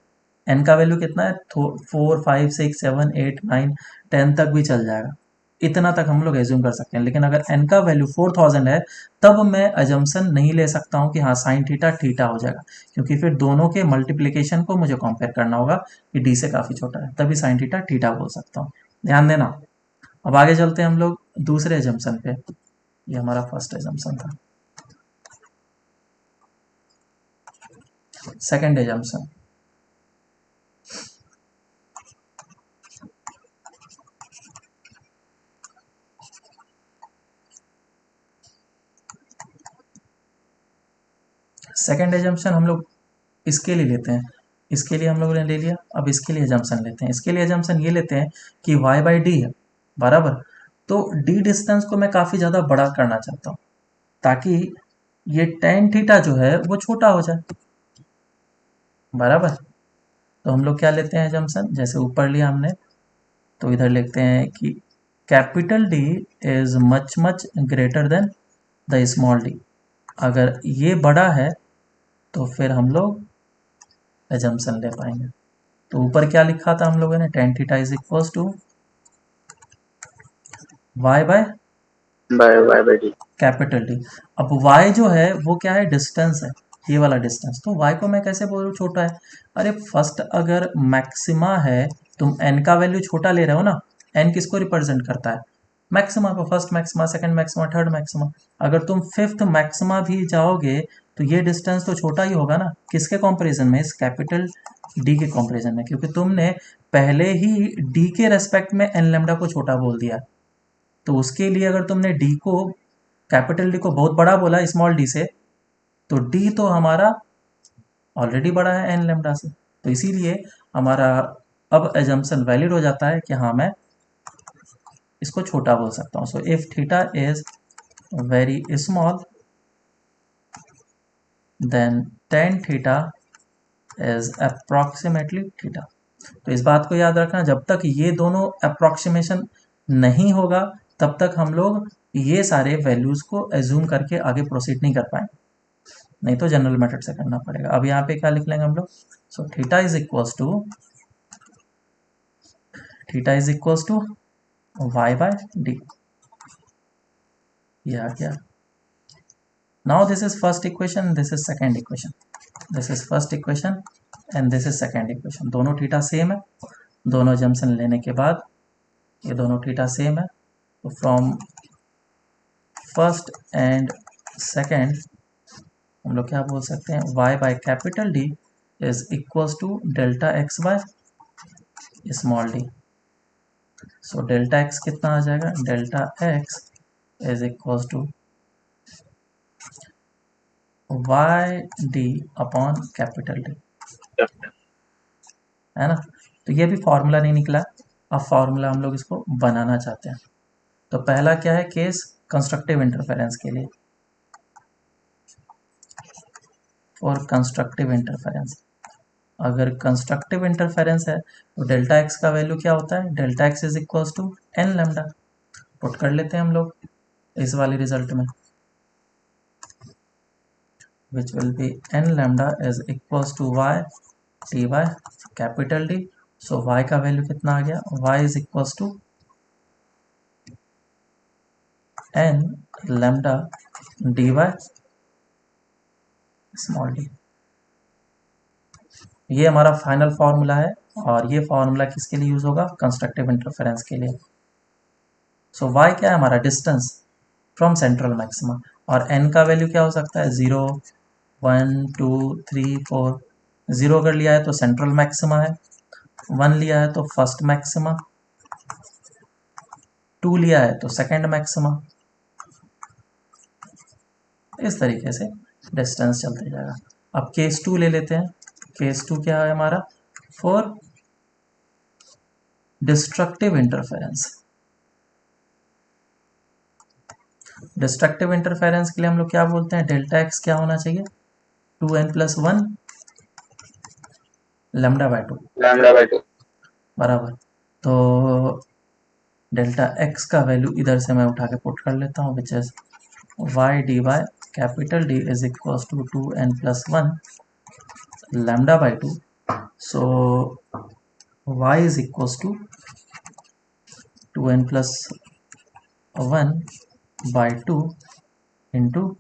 n का वैल्यू कितना है 4 5 6 7 8 9 10 तक भी चल जाएगा, इतना तक हम लोग एज्यूम कर सकते हैं। लेकिन अगर n का वैल्यू 4000 है तब मैं अजम्पशन नहीं ले सकता हूँ कि हाँ साइन थीटा थीटा हो जाएगा, क्योंकि फिर दोनों के मल्टीप्लिकेशन को मुझे कंपेयर करना होगा कि डी से काफ़ी छोटा है, तभी साइन थीटा थीटा बोल सकता हूँ। ध्यान देना। अब आगे चलते हैं हम लोग दूसरे एजम्पशन पे। ये हमारा फर्स्ट एजम्पशन था। सेकेंड एजम्पशन, सेकेंड एजम्पशन हम लोग इसके लिए लेते हैं, इसके लिए हम लोगों ने ले लिया। अब इसके लिए एजम्पशन लेते हैं, इसके लिए एजम्पशन ये लेते हैं कि y बाई डी है बराबर। तो d डिस्टेंस को मैं काफ़ी ज़्यादा बड़ा करना चाहता हूँ ताकि ये टेन थीटा जो है वो छोटा हो जाए, बराबर। तो हम लोग क्या लेते हैं एजम्पशन, जैसे ऊपर लिया हमने तो इधर लिखते हैं कि capital D is much much greater then the small d। अगर ये बड़ा है तो फिर हम लोग एजम्पशन ले पाएंगे। तो ऊपर क्या लिखा था हम लोगों ने, tan theta is equal to y by by D. Capital D. अब y जो है वो क्या है, डिस्टेंस है, ये वाला डिस्टेंस। तो y को मैं कैसे बोलूँ छोटा है? अरे फर्स्ट अगर मैक्सिमा है, तुम n का वैल्यू छोटा ले रहे हो ना, n किसको रिप्रेजेंट करता है? मैक्सिमा को। First maxima, second maxima, third maxima. अगर तुम फिफ्थ मैक्सिमा भी जाओगे तो ये डिस्टेंस तो छोटा ही होगा ना, किसके कंपैरिजन में? इस कैपिटल डी के कंपैरिजन में, क्योंकि तुमने पहले ही डी के रेस्पेक्ट में एन लेमडा को छोटा बोल दिया। तो उसके लिए अगर तुमने डी को, कैपिटल डी को बहुत बड़ा बोला स्मॉल डी से, तो डी तो हमारा ऑलरेडी बड़ा है एन लेमडा से, तो इसीलिए हमारा अब एजम्पशन वैलिड हो जाता है कि हाँ मैं इसको छोटा बोल सकता हूँ। So if theta is very small then tan theta is approximately theta. तो इस बात को याद रखना, जब तक ये दोनों अप्रॉक्सीमेशन नहीं होगा तब तक हम लोग ये सारे वैल्यूज को एज्यूम करके आगे प्रोसीड नहीं कर पाएंगे, नहीं तो जनरल मेथड से करना पड़ेगा। अब यहाँ पे क्या लिख लेंगे हम लोग? So theta is equals to Y by D. ये आ गया। Now this is first equation, this is second equation, this is first equation and this is second equation. दोनों थीटा सेम है, दोनों जंक्शन लेने के बाद ये दोनों थीटा सेम है। तो फ्रॉम फर्स्ट एंड सेकेंड हम लोग क्या बोल सकते हैं, y by capital D is equals to delta x by small d. So delta x कितना आ जाएगा, delta x is equals to y d upon capital D, है ना। तो ये भी फॉर्मूला नहीं निकला, अब फॉर्मूला हम लोग इसको बनाना चाहते हैं। तो पहला क्या है केस, कंस्ट्रक्टिव इंटरफेरेंस के लिए, और कंस्ट्रक्टिव इंटरफेरेंस, अगर कंस्ट्रक्टिव इंटरफेरेंस है तो डेल्टा एक्स का वैल्यू क्या होता है, delta x is equals to n lambda. Put कर लेते हैं हम लोग इस वाले रिजल्ट में, which will be n lambda is equals to y t by capital D. So y का वैल्यू कितना आ गया, y is equals to n lambda d by small d. ये हमारा फाइनल फार्मूला है, और ये फार्मूला किसके लिए यूज होगा, कंस्ट्रक्टिव इंटरफेरेंस के लिए। सो y क्या है हमारा, डिस्टेंस फ्रॉम सेंट्रल मैक्सिमा, और n का वैल्यू क्या हो सकता है, 0 1 2 3 4। 0 अगर लिया है तो सेंट्रल मैक्सिमा है, 1 लिया है तो फर्स्ट मैक्सिमा, 2 लिया है तो सेकंड मैक्सिमा। इस तरीके से डिस्टेंस चलते जाएगा। अब केस 2 ले लेते हैं। केस 2 क्या है हमारा, for destructive interference. Destructive interference के लिए हम लोग क्या बोलते हैं, डेल्टा एक्स क्या होना चाहिए, 2n+1 लैम्डा बाय 2 बराबर। तो डेल्टा एक्स का वैल्यू इधर से मैं उठा के पुट कर लेता हूँ, which is y d by capital D is equal to 2n+1 lambda by 2। So y is equal to 2n+1 by 2 into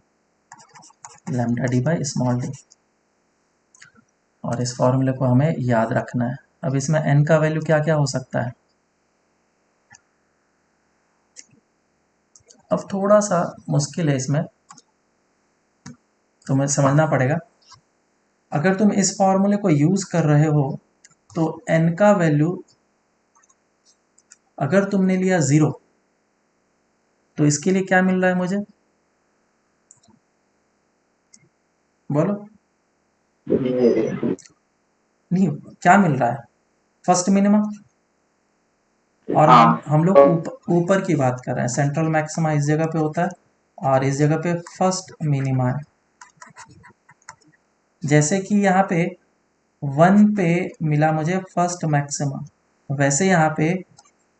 lambda d by small d, और इस फॉर्मूले को हमें याद रखना है। अब इसमें n का वैल्यू क्या क्या हो सकता है, अब थोड़ा सा मुश्किल है इसमें, तुम्हें समझना पड़ेगा। अगर तुम इस फॉर्मूले को यूज कर रहे हो तो n का वैल्यू अगर तुमने लिया 0, तो इसके लिए क्या मिल रहा है मुझे, बोलो। नहीं, क्या मिल रहा है, फर्स्ट मिनिमम। और हम लोग ऊपर की बात कर रहे हैं, सेंट्रल मैक्सिमा इस जगह पे होता है और इस जगह पे फर्स्ट मिनिमा है। जैसे कि यहाँ पे 1 पे मिला मुझे फर्स्ट मैक्सिमा, वैसे यहाँ पे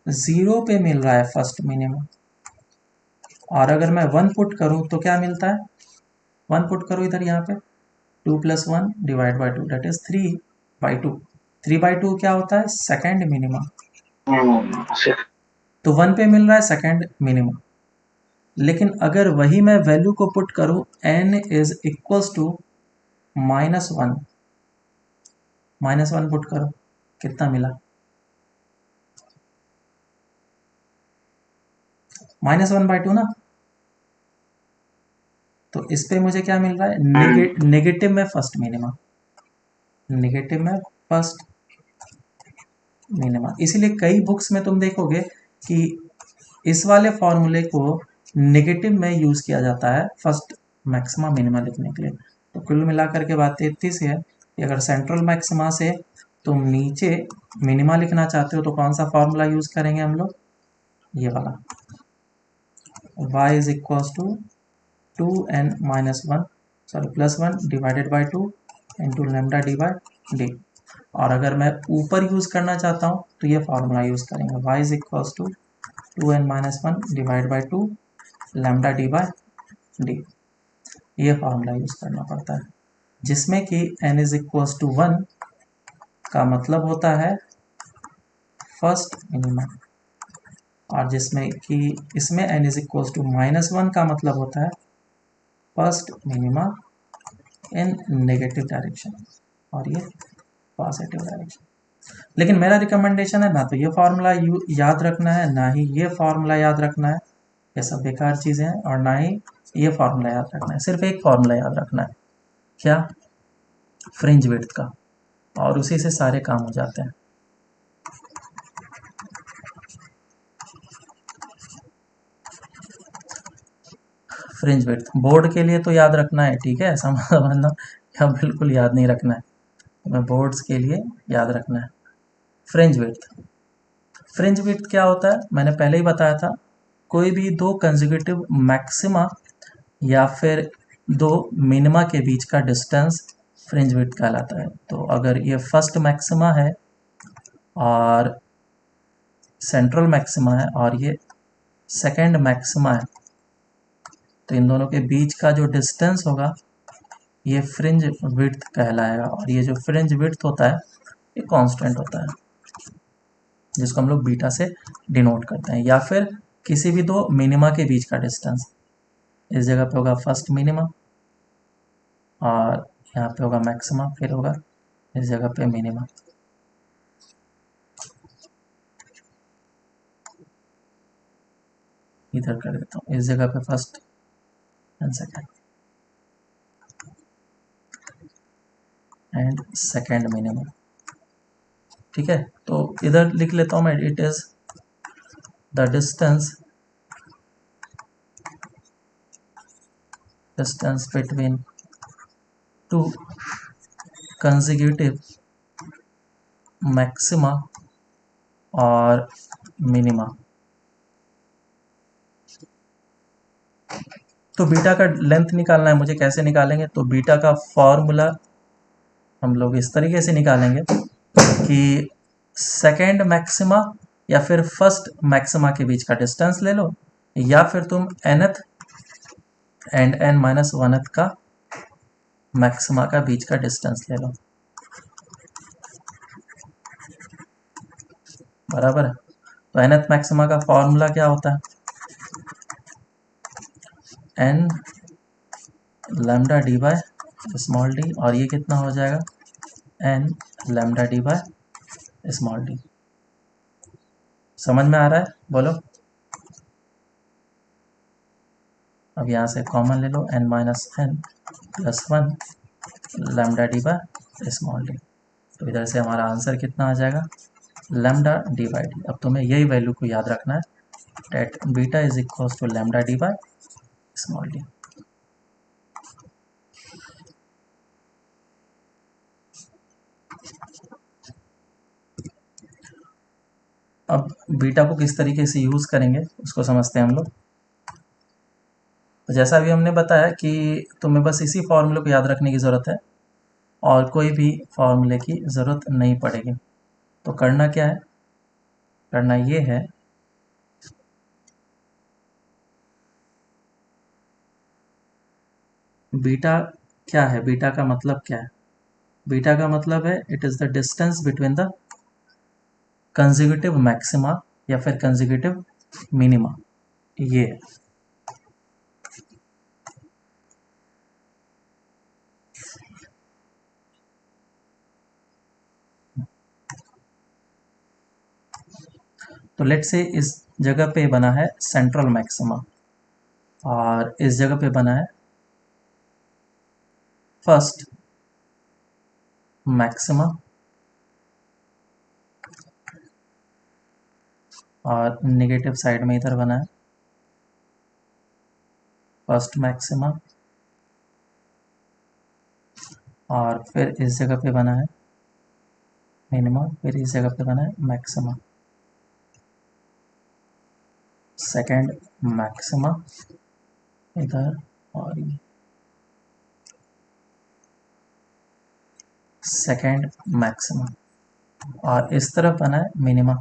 0 पे मिल रहा है फर्स्ट मिनिमा, और अगर मैं 1 पुट करूँ तो क्या मिलता है, 1 पुट करो इधर यहाँ पे 2 + 1 डिवाइड बाई 2 दैट इज 3/2। 3/2 क्या होता है? Second minima. शिफ्ट। तो 1 पे मिल रहा है सेकेंड मिनिमा। लेकिन अगर वही मैं वैल्यू को पुट करूं n is equals to -1, -1 put करो, कितना मिला? -1/2 ना। तो इस पे मुझे क्या मिल रहा है? नेगेटिव में फर्स्ट मिनिमा, नेगेटिव में फर्स्ट मिनिमा। इसीलिए कई बुक्स में तुम देखोगे कि इस वाले फॉर्मूले को नेगेटिव में यूज किया जाता है फर्स्ट मैक्सिमा मिनिमा लिखने के लिए। तो कुल मिलाकर के बात इतनी सी है कि अगर सेंट्रल मैक्सिमा से तुम नीचे मिनिमा लिखना चाहते हो तो कौन सा फॉर्मूला यूज करेंगे हम लोग? ये वाला, y is equals to 2n minus 1 sorry plus 1 divided by 2 into lambda d by D. और अगर मैं ऊपर यूज करना चाहता हूँ तो ये फॉर्मूला यूज करेंगे, y is equals to 2n minus 1 divide by 2 lambda d by d. ये फॉर्मूला यूज करना पड़ता है, जिसमें कि n इज इक्वल्स टू 1 का मतलब होता है फर्स्ट मिनिमा, और जिसमें कि इसमें n इज इक्वल्स टू -1 का मतलब होता है first minima in negative direction और ये पॉजिटिव डायरेक्शन। लेकिन मेरा रिकमेंडेशन है ना तो ये फॉर्मूला याद रखना है, ना ही ये फॉर्मूला याद रखना है, ये सब बेकार चीज़ें हैं, और ना ही ये फॉर्मूला याद रखना है। सिर्फ एक फॉर्मूला याद रखना है, क्या? फ्रिंज विड्थ का, और उसी से सारे काम हो जाते हैं। फ्रिंज विड्थ बोर्ड के लिए तो याद रखना है, ठीक है, समझना, या बिल्कुल याद नहीं रखना है, तुम्हें बोर्ड्स के लिए याद रखना है। फ्रिंज विड्थ, फ्रिंज विड्थ क्या होता है? मैंने पहले ही बताया था, कोई भी दो कंसेक्यूटिव मैक्सिमा या फिर दो मिनिमा के बीच का डिस्टेंस फ्रिंज विड्थ कहलाता है। तो अगर ये फर्स्ट मैक्सिमा है और सेंट्रल मैक्सिमा है और ये सेकेंड मैक्सिमा है, तो इन दोनों के बीच का जो डिस्टेंस होगा ये फ्रिंज विड्थ कहलाएगा। और ये जो फ्रिंज विड्थ होता है ये कांस्टेंट होता है, जिसको हम लोग बीटा से डिनोट करते हैं, या फिर किसी भी दो मिनिमा के बीच का डिस्टेंस। इस जगह पे होगा फर्स्ट मिनिमा और यहाँ पे होगा मैक्सिमा, फिर होगा इस जगह पे मिनिमा। इधर कर देता हूँ, इस जगह पे फर्स्ट एंड सेकेंड मिनिमा, ठीक है। तो इधर लिख लेता हूँ मैं, it is the distance between two consecutive maxima और मिनिमा। तो बीटा का लेंथ निकालना है मुझे, कैसे निकालेंगे? तो बीटा का फॉर्मूला हम लोग इस तरीके से निकालेंगे कि सेकेंड मैक्सिमा या फिर फर्स्ट मैक्सिमा के बीच का डिस्टेंस ले लो, या फिर तुम nth and n minus 1th का मैक्सिमा का बीच का डिस्टेंस ले लो, बराबर है। तो nth मैक्सिमा का फॉर्मूला क्या होता है? n lambda d by small d, और ये कितना हो जाएगा? n lambda d by small D. समझ में आ रहा है? बोलो। अब यहाँ से कॉमन ले लो, n minus n plus 1 lambda d by small d. तो इधर से हमारा आंसर कितना आ जाएगा? Lambda d by d. अब तुम्हें यही वैल्यू को याद रखना है, that beta is equals to lambda d by small d. अब बीटा को किस तरीके से यूज करेंगे उसको समझते हैं हम लोग। तो जैसा अभी हमने बताया कि तुम्हें बस इसी फॉर्मूले को याद रखने की ज़रूरत है और कोई भी फॉर्मूले की ज़रूरत नहीं पड़ेगी। तो करना क्या है? करना ये है, बीटा क्या है, बीटा का मतलब क्या है? बीटा का मतलब है it is the distance between the consecutive maxima या फिर कंसेक्यूटिव मिनिमा, ये है। तो लेट से इस जगह पे बना है सेंट्रल मैक्सिमा और इस जगह पे बना है फर्स्ट मैक्सिमा और नेगेटिव साइड में इधर बना है फर्स्ट मैक्सिमा और फिर इस जगह पे बना है मिनिमा, फिर इस जगह पे बना है मैक्सिमा, सेकेंड मैक्सिमा इधर और ये सेकेंड मैक्सिमा और इस तरफ बना है मिनिमा,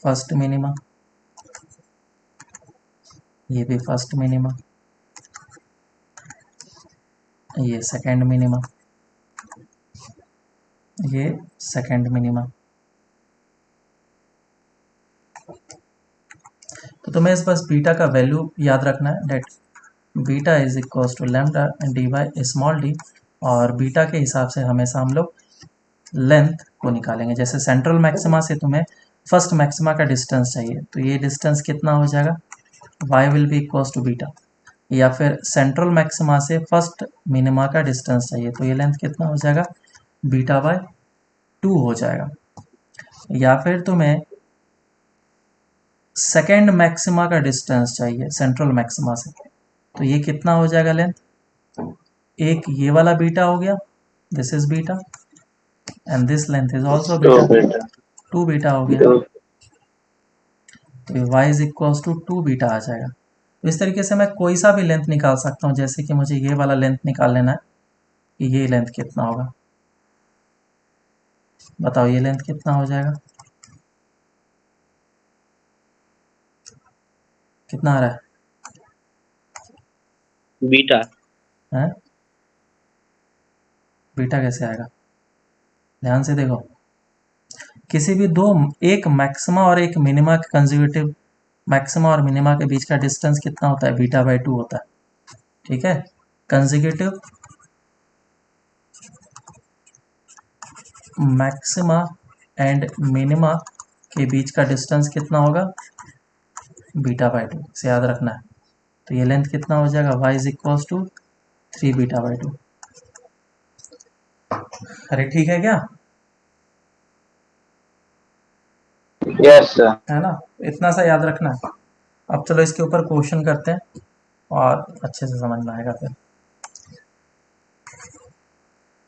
फर्स्ट मिनिमा, ये भी फर्स्ट मिनिमा, ये सेकेंड मिनिमा, ये सेकेंड मिनिमा। तो तुम्हें इस बस बीटा का वैल्यू याद रखना है, that beta is equals to lambda d by small d, और बीटा के हिसाब से हमेशा हम लोग लेंथ को निकालेंगे। जैसे सेंट्रल मैक्सिमा से तुम्हें फर्स्ट मैक्सिमा का डिस्टेंस चाहिए, तो ये डिस्टेंस कितना हो जाएगा, y will be equals to beta, या फिर सेंट्रल मैक्सिमा से फर्स्ट मिनिमा का डिस्टेंस चाहिए, तो ये लेंथ कितना हो जाएगा, बीटा बाय 2 हो जाएगा। या फिर तुम्हें सेकेंड मैक्सिमा का डिस्टेंस चाहिए सेंट्रल मैक्सिमा से, तो ये कितना हो जाएगा लेंथ, एक ये वाला बीटा हो गया, this is beta and this length is also तो बीटा, बेटा 2 बीटा हो गया, तो तो y is equals to 2 beta आ जाएगा। तो इस तरीके से मैं कोई सा भी लेंथ निकाल सकता हूँ, जैसे कि मुझे ये वाला लेंथ निकाल लेना है कि ये लेंथ कितना होगा, बताओ ये लेंथ कितना हो जाएगा, कितना आ रहा बीटा है? बीटा कैसे आएगा, ध्यान से देखो, किसी भी दो, एक मैक्सिमा और एक मिनिमा के कंसेक्यूटिव मैक्सिमा और मिनिमा के बीच का डिस्टेंस कितना होता है, बीटा बाई 2 होता है, ठीक है। कंसेक्यूटिव मैक्सिमा एंड मिनिमा के बीच का डिस्टेंस कितना होगा, बीटा बाई 2, इसे याद रखना है। तो ये लेंथ कितना हो जाएगा, y is equals to 3 beta by 2। अरे ठीक है क्या, यस सर। है ना, इतना सा याद रखना है। अब चलो इसके ऊपर क्वेश्चन करते हैं और अच्छे से समझ में आएगा फिर।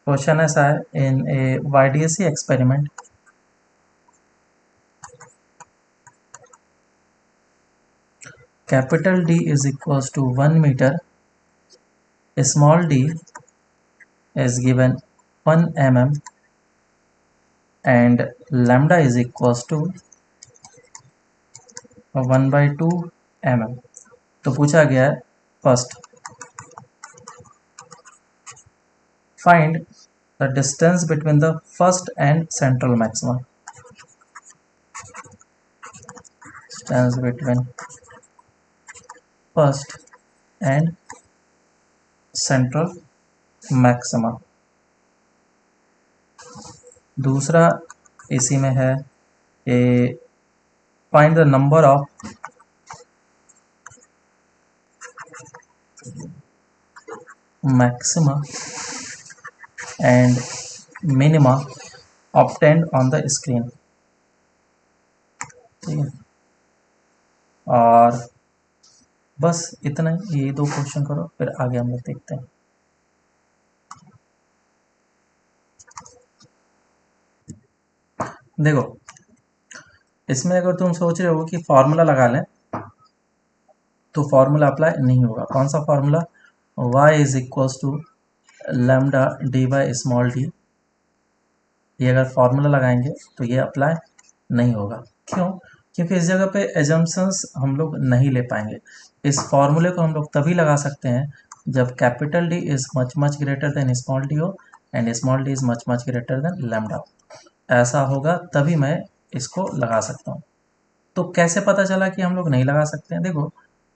क्वेश्चन ऐसा है, in a YDSE experiment capital D is equals to 1 meter, small d is given 1 mm and lambda is equals to 1 by 2 mm। तो पूछा गया है first find the distance between the first and central maxima, distance between first and central maxima. दूसरा इसी में है A find the number of maxima and minima obtained on the screen, ठीक है। और बस इतना ही, ये दो क्वेश्चन करो फिर आगे हम लोग देखते हैं। देखो इसमें अगर तुम सोच रहे हो कि फॉर्मूला लगा लें तो फॉर्मूला अप्लाई नहीं होगा। कौन सा formula, y is equals to lambda d by small d, ये अगर फॉर्मूला लगाएंगे तो ये अप्लाई नहीं होगा। क्यों, क्योंकि इस जगह पे एजम्पशंस हम लोग नहीं ले पाएंगे। इस फॉर्मूले को हम लोग तभी लगा सकते हैं जब capital D is much greater than small D हो and small D is much greater than lambda, ऐसा होगा तभी मैं इसको लगा सकता हूँ। तो कैसे पता चला कि हम लोग नहीं लगा सकते हैं? देखो,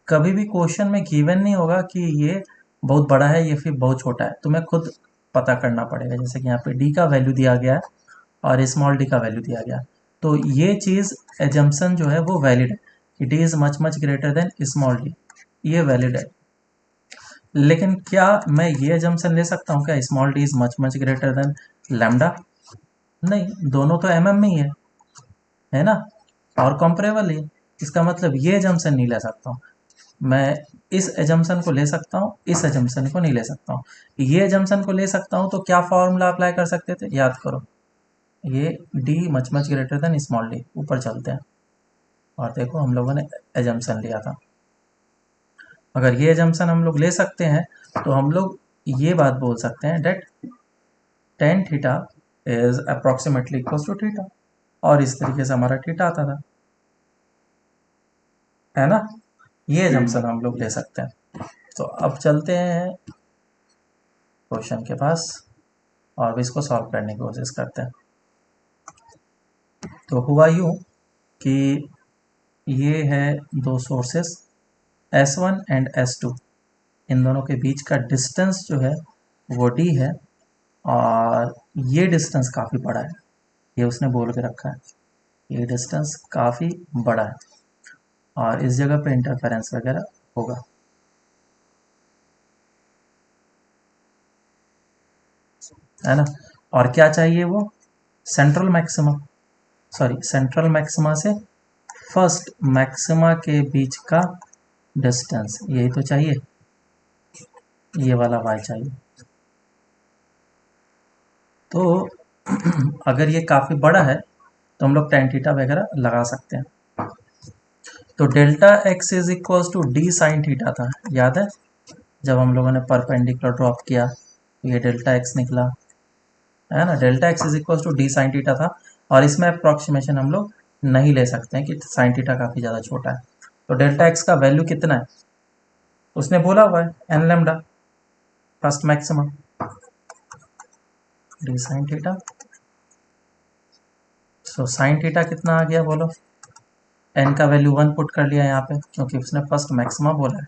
कभी भी क्वेश्चन में गिवन नहीं होगा कि ये बहुत बड़ा है ये फिर बहुत छोटा है, तुम्हें खुद पता करना पड़ेगा। जैसे कि यहाँ पे डी का वैल्यू दिया गया है और स्मॉल डी का वैल्यू दिया गया है, तो ये चीज़ एजम्पशन जो है वो वैलिड है कि D is much greater than small d, ये वैलिड है। लेकिन क्या मैं ये एजम्पशन ले सकता हूँ क्या small D is much greater than lambda? नहीं, दोनों तो एमएम में ही है ना, और कंपेरेबल है। इसका मतलब ये एजम्पशन नहीं ले सकता हूँ मैं, इस एजम्पशन को ले सकता हूँ, इस एजम्पशन को नहीं ले सकता हूँ। ये एजम्पशन को ले सकता हूँ तो क्या फॉर्मूला अप्लाई कर सकते थे, याद करो, ये D much greater than small D. ऊपर चलते हैं और देखो हम लोगों ने एजम्पशन लिया था। अगर ये एजम्पशन हम लोग ले सकते हैं तो हम लोग ये बात बोल सकते हैं that tan theta is approximately equal to theta, और इस तरीके से हमारा थीटा आता था, है ना। ये एजम्पशन हम लोग ले सकते हैं। तो अब चलते हैं क्वेश्चन के पास और अब इसको सॉल्व करने की कोशिश करते हैं। तो हुआ यूँ कि ये है दो सोर्सेस S1 एंड S2, इन दोनों के बीच का डिस्टेंस जो है वो D है, और ये डिस्टेंस काफ़ी बड़ा है, ये उसने बोल के रखा है, ये डिस्टेंस काफ़ी बड़ा है और इस जगह पे इंटरफेरेंस वगैरह होगा। है ना, और क्या चाहिए वो, central maxima, sorry central maxima से फर्स्ट मैक्सिमा के बीच का डिस्टेंस, यही तो चाहिए, ये वाला y चाहिए। तो अगर ये काफ़ी बड़ा है तो हम लोग tan थीटा वगैरह लगा सकते हैं। तो delta x is equal to D sine theta था, याद है जब हम लोगों ने परपेंडिकुलर ड्रॉप किया तो ये डेल्टा x निकला, है ना। Delta x is equal to D sine theta था, और इसमें अप्रॉक्सीमेशन हम लोग नहीं ले सकते हैं कि साइन थीटा काफ़ी ज़्यादा छोटा है। तो डेल्टा x का वैल्यू कितना है उसने बोला हुआ है, n lambda, first maximum d sine theta. So sine theta कितना आ गया बोलो, एन का वैल्यू 1 पुट कर लिया यहाँ पे क्योंकि उसने फर्स्ट मैक्सिमा बोला है,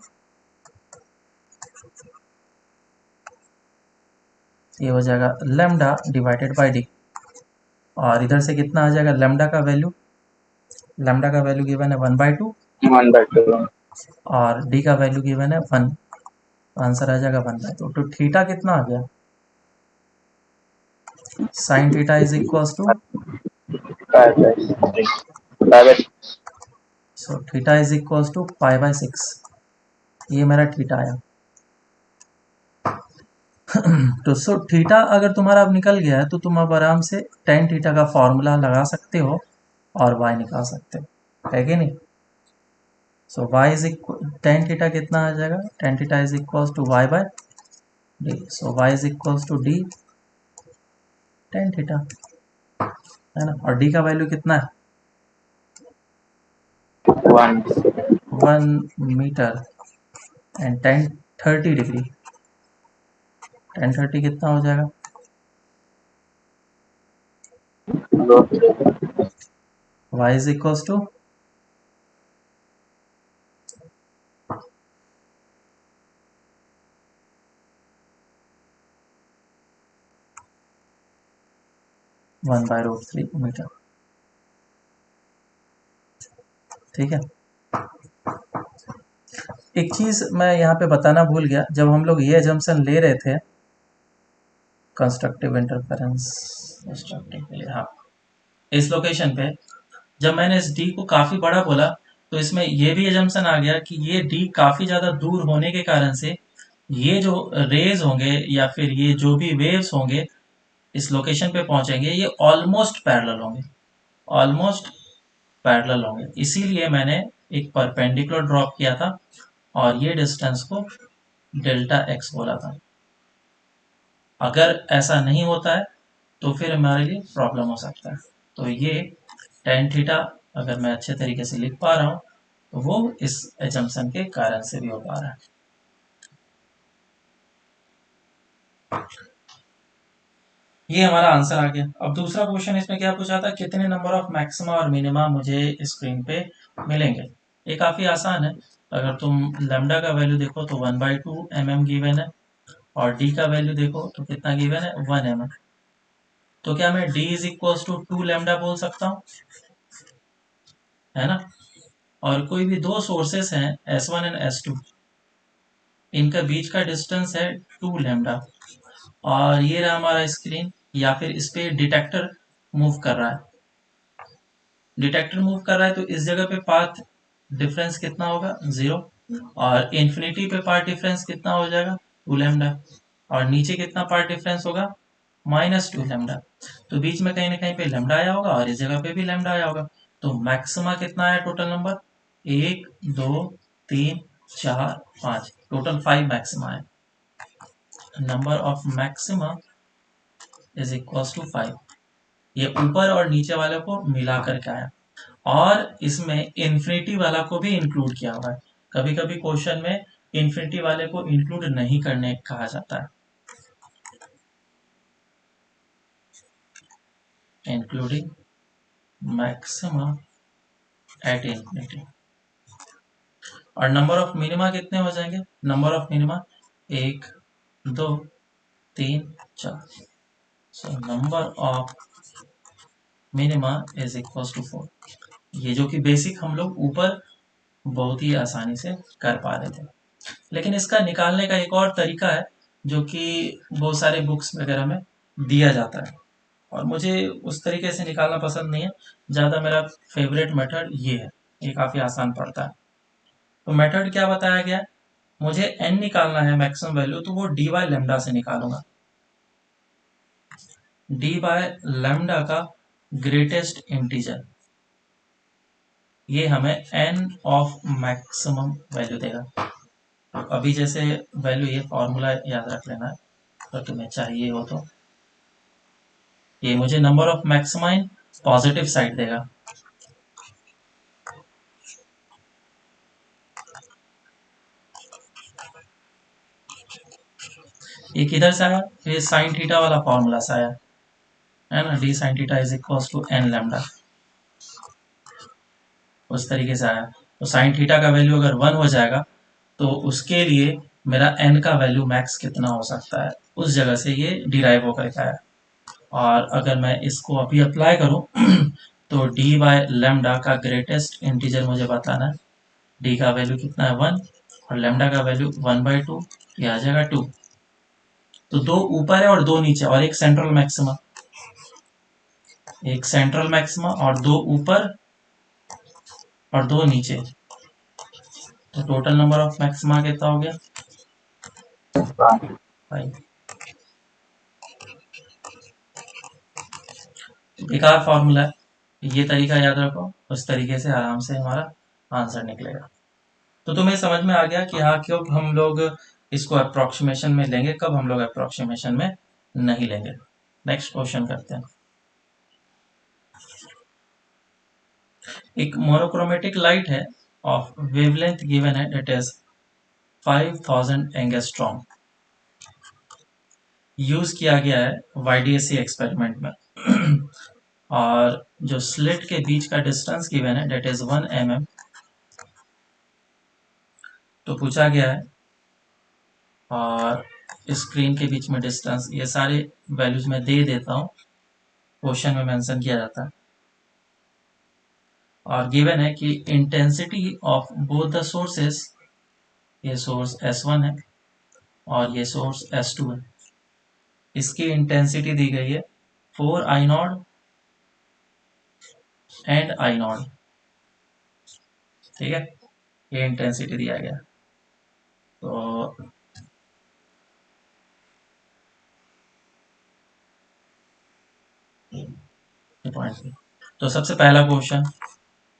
ये हो जाएगा लैम्डा डिवाइडेड बाय डी, और इधर से कितना आ जाएगा लैम्डा का वैल्यू, लैम्डा का वैल्यू गिवन है 1/2 1/2 और डी का वैल्यू गिवन है 1, आंसर आ जाएगा 1/2। तो थीटा कितना आ गया, sine theta is equal to, 5/6 so theta is equal to π/6, ये मेरा थीटा आया। तो सो थीटा अगर तुम्हारा अब निकल गया है तो तुम अब आराम से टेन थीटा का फॉर्मूला लगा सकते हो और y निकाल सकते हो, है कि नहीं। So y is equal, tan theta कितना आ जाएगा, tan theta is equal to y/d, so y is equal to d tan theta, है ना। और d का वैल्यू कितना है, 1 1 metre and tan 30 degree, tan 30 कितना हो जाएगा, y is equal to 1/√3 metre, ठीक है। एक चीज़ मैं यहाँ पे बताना भूल गया, जब हम लोग ये एजम्पशन ले रहे थे कंस्ट्रक्टिव इंटरफेरेंस, कंस्ट्रक्टिव के लिए, हाँ, इस लोकेशन पे जब मैंने इस डी को काफ़ी बड़ा बोला तो इसमें ये भी एजम्पशन आ गया कि ये डी काफ़ी ज़्यादा दूर होने के कारण से ये जो रेज होंगे या फिर ये जो भी वेव्स होंगे इस लोकेशन पे पहुंचेंगे ये ऑलमोस्ट पैरेलल होंगे, ऑलमोस्ट पैरेलल होंगे। इसीलिए मैंने एक परपेंडिकुलर ड्रॉप किया था और ये डिस्टेंस को डेल्टा एक्स बोला था। अगर ऐसा नहीं होता है तो फिर हमारे लिए प्रॉब्लम हो सकता है। तो ये टेन थीटा अगर मैं अच्छे तरीके से लिख पा रहा हूँ तो वो इस एजम्पशन के कारण से भी हो पा रहा है। ये हमारा आंसर आ गया। अब दूसरा क्वेश्चन इसमें क्या पूछा था, कितने नंबर ऑफ मैक्सिमा और मिनिमा मुझे स्क्रीन पे मिलेंगे। ये काफी आसान है। अगर तुम लेमडा का वैल्यू देखो तो 1/2 mm गिवन है, और डी का वैल्यू देखो तो कितना गिवन है, 1 mm। तो क्या मैं d is equal to 2 lambda बोल सकता हूँ, है ना। और कोई भी दो सोर्सेस हैं S1 एंड S2, इनका बीच का डिस्टेंस है 2 लैम्डा, और ये रहा हमारा स्क्रीन, या फिर इस पे डिटेक्टर मूव कर रहा है। डिटेक्टर मूव कर रहा है तो इस जगह पे पाथ डिफरेंस कितना होगा, 0। और इन्फिनिटी पे पाथ डिफरेंस कितना हो जाएगा, 2 लैम्डा। और नीचे कितना पाथ डिफरेंस होगा, -2 लैम्डा। तो बीच में कहीं ना कहीं पे लैम्डा आया होगा और इस जगह पे भी लैम्डा आया होगा। तो मैक्सिमा कितना आया टोटल नंबर, 1 2 3 4 5, टोटल 5 मैक्सिमा है। Number of maxima is equal to 5। ये ऊपर और नीचे वाले को मिला करके आया, और इसमें इन्फिनिटी वाला को भी इंक्लूड किया हुआ है। कभी कभी क्वेश्चन में इन्फिनिटी वाले को इंक्लूड नहीं करने कहा जाता है, इंक्लूडिंग मैक्सिमम एट इन्फिनिटी। और नंबर ऑफ मिनिमा कितने हो जाएंगे, number of minima 1 2 3 4। So number of minima is equal to 4। ये जो कि बेसिक हम लोग ऊपर बहुत ही आसानी से कर पा रहे थे। लेकिन इसका निकालने का एक और तरीका है जो कि बहुत सारे बुक्स वगैरह में दिया जाता है, और मुझे उस तरीके से निकालना पसंद नहीं है ज़्यादा। मेरा फेवरेट मेथड ये है, ये काफ़ी आसान पड़ता है। तो मेथड क्या बताया गया है, मुझे n निकालना है मैक्सिमम वैल्यू, तो वो डी बाय लेमडा से निकालूंगा। डी बाय लेमडा का ग्रेटेस्ट इंटीजर, ये हमें n ऑफ मैक्सिमम वैल्यू देगा। अभी जैसे वैल्यू, ये फॉर्मूला याद रख लेना है अगर तुम्हें चाहिए हो तो। ये मुझे number of maxima in positive side देगा। ये किधर से आया, ये साइन थीटा वाला फॉर्मूला से आया है ना, d sine theta is equal to n lambda, उस तरीके से आया। तो साइन थीटा का वैल्यू अगर 1 हो जाएगा तो उसके लिए मेरा एन का वैल्यू मैक्स कितना हो सकता है, उस जगह से ये डिराइव होकर के आया। और अगर मैं इसको अभी अप्लाई करूं तो डी बाय लेमडा का ग्रेटेस्ट इंटीजर मुझे बताना है। डी का वैल्यू कितना है, 1, और लेमडा का वैल्यू 1/2, ये आ जाएगा 2। तो दो ऊपर है और दो नीचे, और एक सेंट्रल मैक्सिमा, एक सेंट्रल मैक्सिमा और दो ऊपर और दो नीचे। तो टोटल नंबर ऑफ मैक्सिमा कितना हो गया, 5। बेकार फॉर्मूला है, ये तरीका याद रखो, उस तरीके से आराम से हमारा आंसर निकलेगा। तो तुम्हें समझ में आ गया कि हाँ, क्यों हम लोग इसको अप्रोक्सीमेशन में लेंगे, कब हम लोग अप्रोक्सीमेशन में नहीं लेंगे। नेक्स्ट क्वेश्चन करते हैं। एक मोनोक्रोमेटिक लाइट है ऑफ वेवलेंथ गिवन है, दैट इज 5000 एंगस्ट्रॉम, यूज किया गया है वाईडीएससी एक्सपेरिमेंट में। और जो स्लिट के बीच का डिस्टेंस गिवन है, दैट इज 1 mm। तो पूछा गया है, और स्क्रीन के बीच में डिस्टेंस, ये सारे वैल्यूज मैं दे देता हूँ, क्वेश्चन में मेंशन किया जाता है। और गिवन है कि intensity of both the sources, ये सोर्स S1 है और ये सोर्स S2 है, इसकी इंटेंसिटी दी गई है 4I0 एंड I0। ठीक है, ये इंटेंसिटी दिया गया। तो ये पॉइंट, तो सबसे पहला क्वेश्चन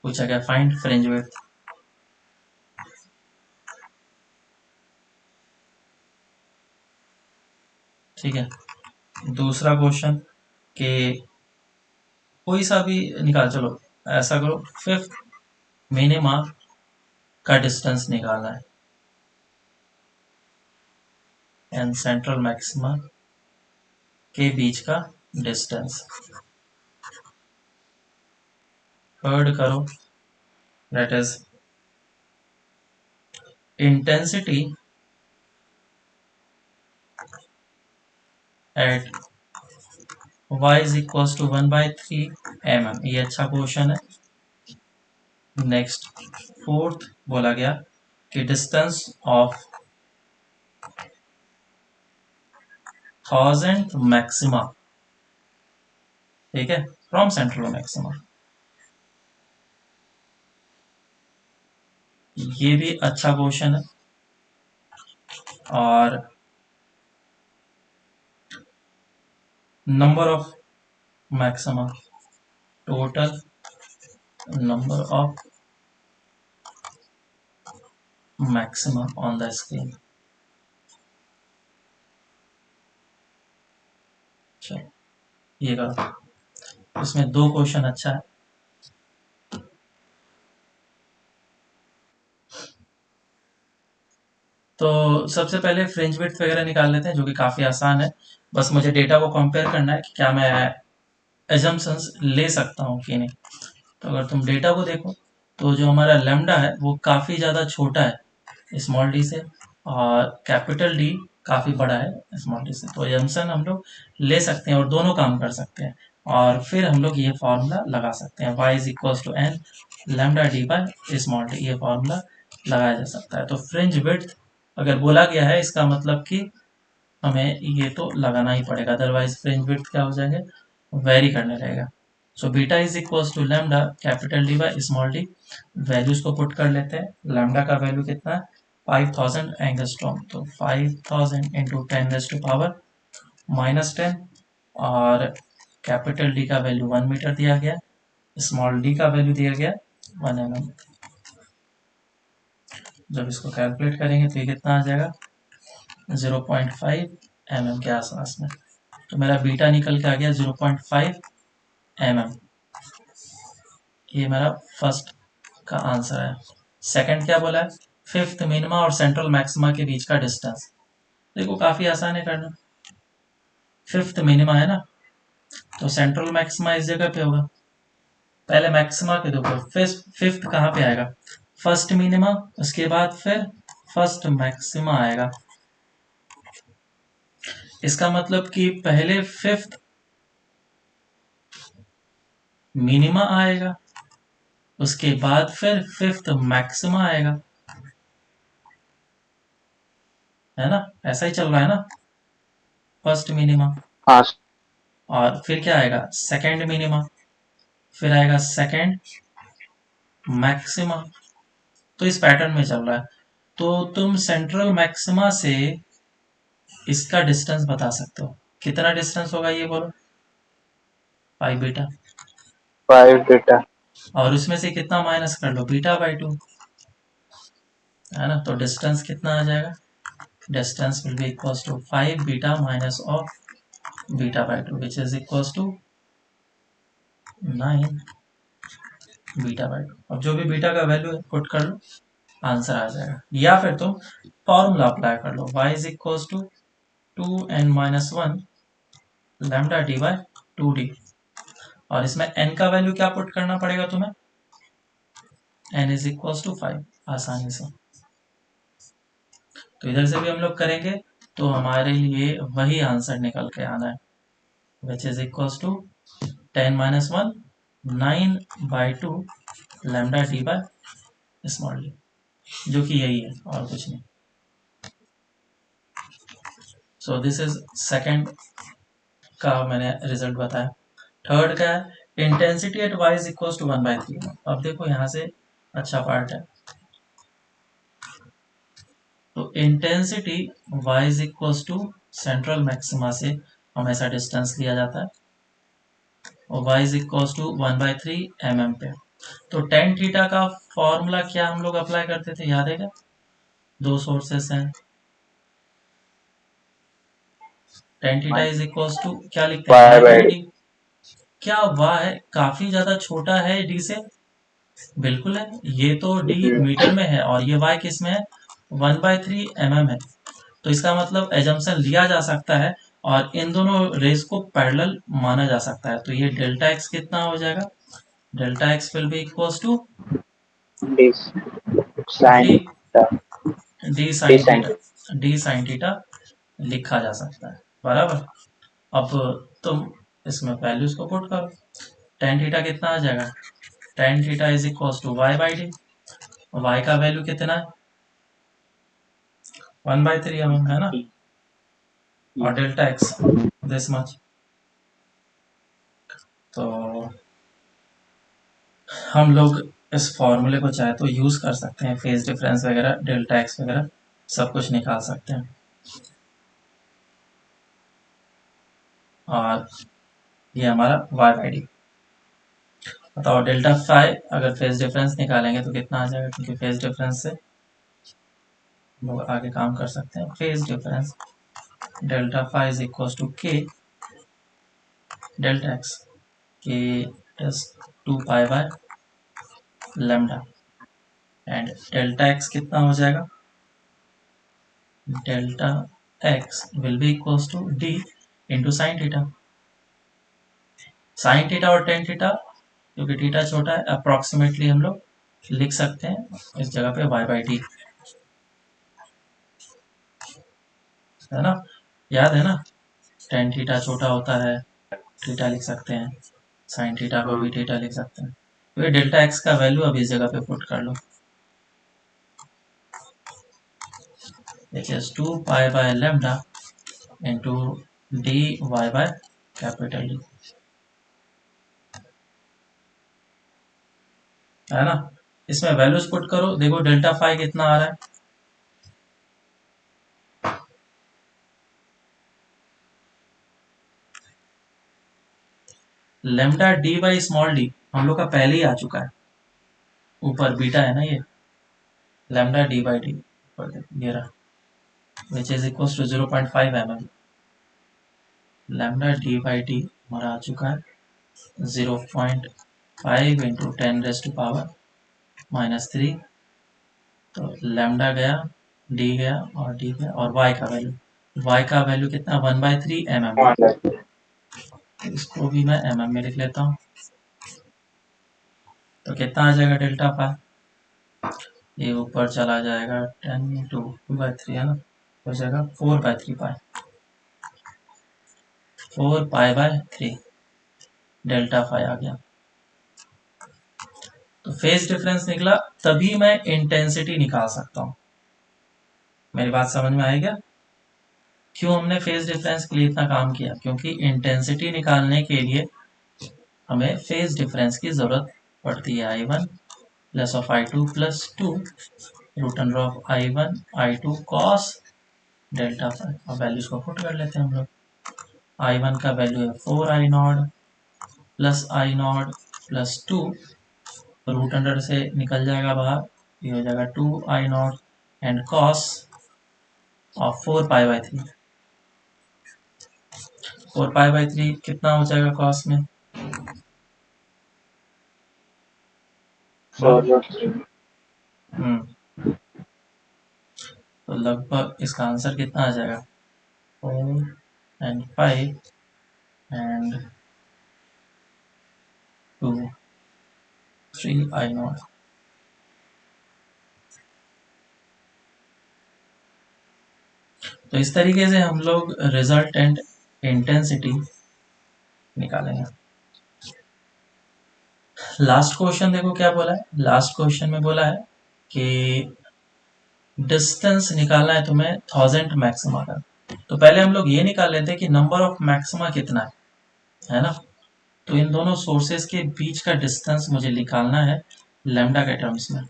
पूछा गया, फाइंड फ्रिंज विड्थ। ठीक है, दूसरा क्वेश्चन कि कोई सा भी निकाल, चलो ऐसा करो, फिफ्थ मिनिमा का डिस्टेंस निकालना है, एंड सेंट्रल मैक्सिमा के बीच का डिस्टेंस। थर्ड करो, that is intensity at y is equals to 1/3 mm। ये अच्छा क्वेश्चन है। नेक्स्ट फोर्थ बोला गया कि डिस्टेंस ऑफ 1000th मैक्सिमा, ठीक है, फ्रॉम सेंट्रल मैक्सिमा। ये भी अच्छा क्वेश्चन है। और number of maxima, total number of maxima on the screen. चलो ये करो, इसमें दो क्वेश्चन अच्छा है। तो सबसे पहले फ्रिंज विड्थ वगैरह निकाल लेते हैं, जो कि काफ़ी आसान है। बस मुझे डेटा को कंपेयर करना है कि क्या मैं एजम्पशंस ले सकता हूँ कि नहीं। तो अगर तुम डेटा को देखो तो जो हमारा लेमडा है वो काफ़ी ज़्यादा छोटा है स्मॉल डी से, और कैपिटल डी काफ़ी बड़ा है स्मॉल डी से। तो एजम्पशन हम लोग ले सकते हैं और दोनों काम कर सकते हैं। और फिर हम लोग ये फॉर्मूला लगा सकते हैं, y is equal to n lambda d by small d. ये फॉर्मूला लगाया जा सकता है। तो फ्रिंज विड्थ अगर बोला गया है, इसका मतलब कि हमें ये तो लगाना ही पड़ेगा, अदरवाइज फ्रिंज विड्थ क्या हो जाएगा, वेरी करने रहेगा। So beta is equals to lambda capital D by small d. Values को पुट कर लेते हैं। लैम्डा का वैल्यू कितना है, 5000 एंगस्ट्रॉम। तो 5000 इंटू 10⁻⁻10। और कैपिटल डी का वैल्यू 1 मीटर दिया गया, स्मॉल डी का वैल्यू दिया गया 1 mm। जब इसको कैलकुलेट करेंगे तो ये कितना आ जाएगा, 0.5 mm के आसपास में। तो मेरा बीटा निकल के आ गया 0.5 mm। ये मेरा फर्स्ट का आंसर है। सेकंड क्या बोला है, फिफ्थ मिनिमा और सेंट्रल मैक्सिमा के बीच का डिस्टेंस। देखो काफी आसान है करना। फिफ्थ मिनिमा है ना, तो सेंट्रल मैक्सिमा इस जगह पे होगा। पहले मैक्सिमा के देखो, फिफ्थ कहाँ पे आएगा, फर्स्ट मिनिमा, उसके बाद फिर फर्स्ट मैक्सिमा आएगा। इसका मतलब कि पहले फिफ्थ मिनिमा आएगा, उसके बाद फिर फिफ्थ मैक्सिमा आएगा, है ना, ऐसा ही चल रहा है ना। फर्स्ट मिनिमा, हाँ और फिर क्या आएगा, सेकंड मिनिमा, फिर आएगा सेकंड मैक्सिमा। तो इस पैटर्न में चल रहा है। तो तुम सेंट्रल मैक्सिमा से इसका डिस्टेंस बता सकते हो, कितना डिस्टेंस होगा ये बोलो, 5 बीटा। 5 बीटा। और उसमें से कितना माइनस कर लो, बीटा/2, है ना। तो डिस्टेंस कितना आ जाएगा, distance will be equals to 5 beta minus of बीटा/2 विच इज इक्वल्स टू 9 बीटा/2। अब जो भी बीटा का वैल्यू है पुट कर लो, आंसर आ जाएगा। या फिर तुम फॉर्मूला अप्लाई कर लो, y is equals to 2n-1 lambda d by 2d। और इसमें n का वैल्यू क्या पुट करना पड़ेगा तुम्हें, n इज इक्वल्स टू 5, आसानी से। तो इधर से भी हम लोग करेंगे तो हमारे लिए वही आंसर निकल के आना है, which is equals to 10-1 9/2 lambda d by small d, जो कि यही है और कुछ नहीं। सो दिस इज सेकंड का मैंने रिजल्ट बताया। थर्ड का है intensity at y is equal to 1/3। अब देखो यहाँ से अच्छा पार्ट है। तो intensity y is equal to central maxima से हमेशा डिस्टेंस लिया जाता है, और y is equal to 1/3 mm पे। तो टेन थीटा का फॉर्मूला क्या हम लोग अप्लाई करते थे, याद है क्या, दो सोर्सेस हैं। Tan theta is equal to क्या लिखते हैं, y y by by d. D. क्या y काफी ज्यादा छोटा है d से, बिल्कुल है। ये तो d मीटर में है और ये y किस में है, 1/3 mm है। तो इसका मतलब एजम्पशन लिया जा सकता है और इन दोनों रेज को पैरेलल माना जा सकता है, तो ये डेल्टा एक्स कितना हो जाएगा, delta x will be equals to D d sin theta. D D sine sin theta, theta. D sine theta लिखा जा सकता है, बराबर। अब तुम इसमें वैल्यूज को पुट करो, टेन थीटा कितना आ जाएगा, tan theta is equals to y by d, y का वैल्यू कितना है 1/3 है ना, और डेल्टा एक्स दिस मच। तो हम लोग इस फॉर्मूले को चाहे तो यूज कर सकते हैं, फेज डिफरेंस वगैरह डेल्टा एक्स वगैरह सब कुछ निकाल सकते हैं। और ये हमारा वाई बाई डी। बताओ डेल्टा फाइव अगर फेज डिफरेंस निकालेंगे तो कितना आ जाएगा, क्योंकि फेज डिफरेंस से लोग आगे काम कर सकते हैं। Phase difference delta phi is equal to k delta x, k is 2 pi by lambda, and delta x कितना हो जाएगा, delta x will be equal to d into sine theta. Sine theta और टेन थीटा, क्योंकि theta छोटा है, approximately हम लोग लिख सकते हैं इस जगह पे वाई बाई डी, है ना, याद है ना, टेन थीटा छोटा होता है, थीटा लिख सकते हैं, साइन थीटा को भी थीटा लिख सकते हैं। तो ये डेल्टा एक्स का वैल्यू अब इस जगह पे पुट कर लो, which is 2 pi by lambda into dy by capital D, है ना। इसमें वैल्यूज पुट करो, देखो डेल्टा फाइव कितना आ रहा है, lambda d by small D हम लोग का पहले ही आ चुका है, ऊपर बीटा है ना ये, लेमडा डी बाई डी ये रहा, which is equal to 0.5 mm, lambda d by d हमारा आ चुका है 0.5 इंटू 10⁻³ तो लेमडा गया, डी गया और डी गया, और वाई का वैल्यू, वाई का वैल्यू कितना 1/3 mm है, तो इसको भी मैं mm में लिख लेता हूँ। तो कितना आ जाएगा डेल्टा फाइव, ये ऊपर चला जाएगा 10 इंटू 2/3 है ना, हो जाएगा 4/3 पाई, 4 पाई/3 डेल्टा फाइव आ गया। तो फेज डिफरेंस निकला, तभी मैं इंटेंसिटी निकाल सकता हूँ। मेरी बात समझ में आई क्या, क्यों हमने फेज डिफरेंस के लिए इतना काम किया, क्योंकि इंटेंसिटी निकालने के लिए हमें फेज डिफरेंस की जरूरत पड़ती है, I1 plus of I2 plus 2 root under of I1 I2 cos delta phi. अब वैल्यूज को पुट कर लेते हैं हम लोग, I1 का वैल्यू है 4I0 plus I0 plus 2, root under से निकल जाएगा बाहर, ये हो जाएगा 2I0 एंड कॉस ऑफ 4 पाई/3, 4 पाई/3 कितना हो जाएगा कॉस में, So बोलो। root 3. तो लगभग इसका आंसर कितना आ जाएगा, 4 and 5 and 2 3I0। तो इस तरीके से हम लोग रिजल्टेंट इंटेंसिटी निकालेंगे। लास्ट क्वेश्चन देखो क्या बोला है, लास्ट क्वेश्चन में बोला है कि डिस्टेंस निकालना है तुम्हें 1000 मैक्सिमा का। तो पहले हम लोग ये निकाल लेते हैं कि नंबर ऑफ मैक्सिमा कितना है ना। तो इन दोनों सोर्सेस के बीच का डिस्टेंस मुझे निकालना है लैम्डा के टर्म्स में,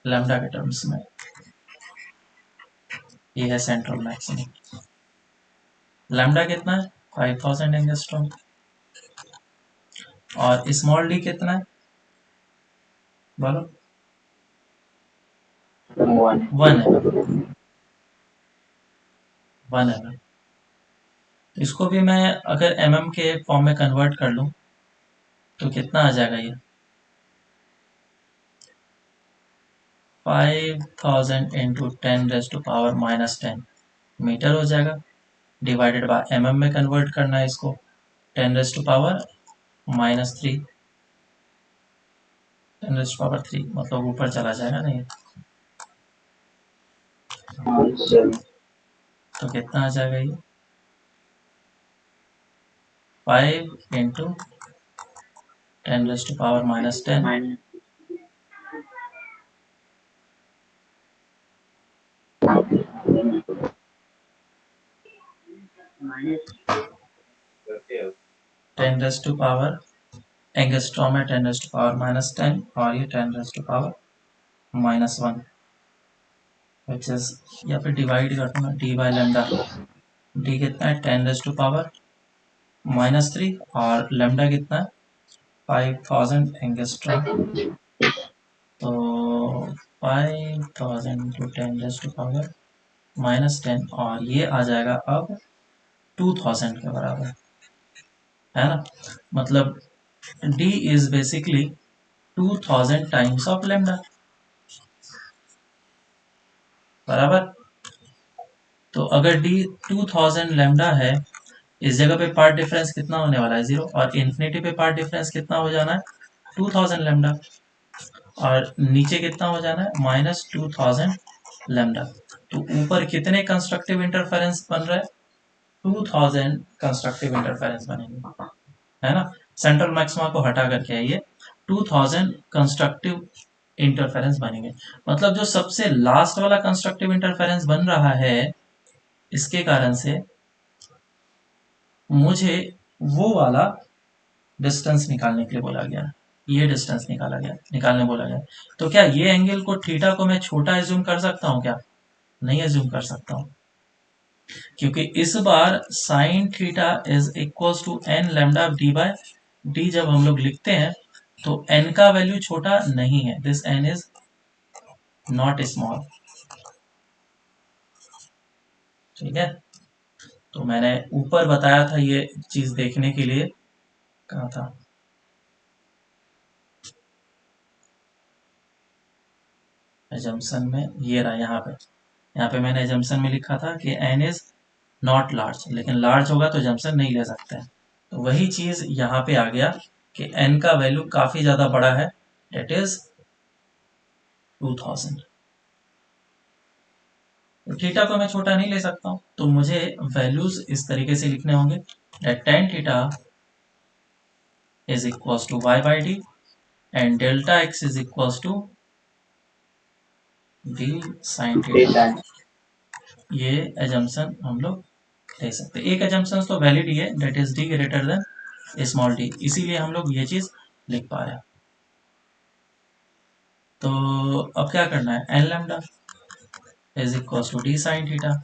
लैम्डा के टर्म्स में ये है सेंट्रल मैक्सिमम, लैम्डा कितना है 5000 एंगस्ट्रॉम, और स्मॉल डी कितना है बोलो, 1. 1 है, 1 है। इसको भी मैं अगर mm के फॉर्म में कन्वर्ट कर लूं तो कितना आ जाएगा, ये 5000 इंटू 10⁻⁻10 मीटर हो जाएगा, डिवाइडेड बाय mm में कन्वर्ट करना है इसको, 10⁻−3, 10⁻3 मतलब ऊपर चला जाएगा नहीं, हाँ सर। तो कितना आ जाएगा ये 5 into 10⁻⁻10 minus ten raise to power angstrom है 10⁻⁻10 और ये 10⁻⁻1 विच इज, या फिर डिवाइड कर दूंगा डी बाई लेमडा, डी कितना है 10⁻⁻3 और लेमडा कितना है 5000 एंगस्ट्रॉम, तो 5000 इंटू 10⁻⁻10 और ये आ जाएगा अब 2000 के बराबर, है ना, मतलब D is basically 2000 times of lambda, बराबर। तो अगर D 2000 लेमडा है, इस जगह पे पार्ट डिफरेंस कितना होने वाला है 0, और इन्फिनिटी पे पार्ट डिफरेंस कितना हो जाना है 2000 लेमडा, और नीचे कितना हो जाना है -2000 लेमडा। तो ऊपर कितने कंस्ट्रक्टिव इंटरफेरेंस बन रहा है 2000 कंस्ट्रक्टिव इंटरफेरेंस बनेंगे, है ना, सेंट्रल मैक्सिमा को हटा करके आइए 2000 कंस्ट्रक्टिव इंटरफेरेंस बनेंगे, मतलब जो सबसे लास्ट वाला कंस्ट्रक्टिव इंटरफेरेंस बन रहा है, इसके कारण से मुझे वो वाला डिस्टेंस निकालने के लिए बोला गया, ये डिस्टेंस निकालने बोला गया। तो क्या ये एंगल को थीटा को मैं छोटा एज्यूम कर सकता हूँ क्या, नहीं एज्यूम कर सकता हूँ, क्योंकि इस बार sine theta is equal to n lambda d by d जब हम लोग लिखते हैं तो एन का वैल्यू छोटा नहीं है, this n is not small, ठीक है। तो मैंने ऊपर बताया था ये चीज देखने के लिए, कहा था एजम्पशन में, ये रहा यहाँ पे मैंने एजम्पशन में लिखा था कि एन इज नॉट लार्ज, लेकिन लार्ज होगा तो एजम्पशन नहीं ले सकते हैं, तो वही चीज यहाँ पे आ गया कि एन का वैल्यू काफी ज्यादा बड़ा है, डेट इज 2000, तो थीटा को मैं छोटा नहीं ले सकता हूँ, तो मुझे वैल्यूज इस तरीके से लिखने होंगे, that tan theta is equals to y by d and delta x is equals to d sin theta। ये एजम्पशन हम लोग ले सकते हैं, एक एजम्पशन तो वैलिड ही है, that is D greater than small d, इसीलिए हम लोग ये चीज लिख पा रहे हैं। तो अब क्या करना है, n lambda is equals to D sine theta,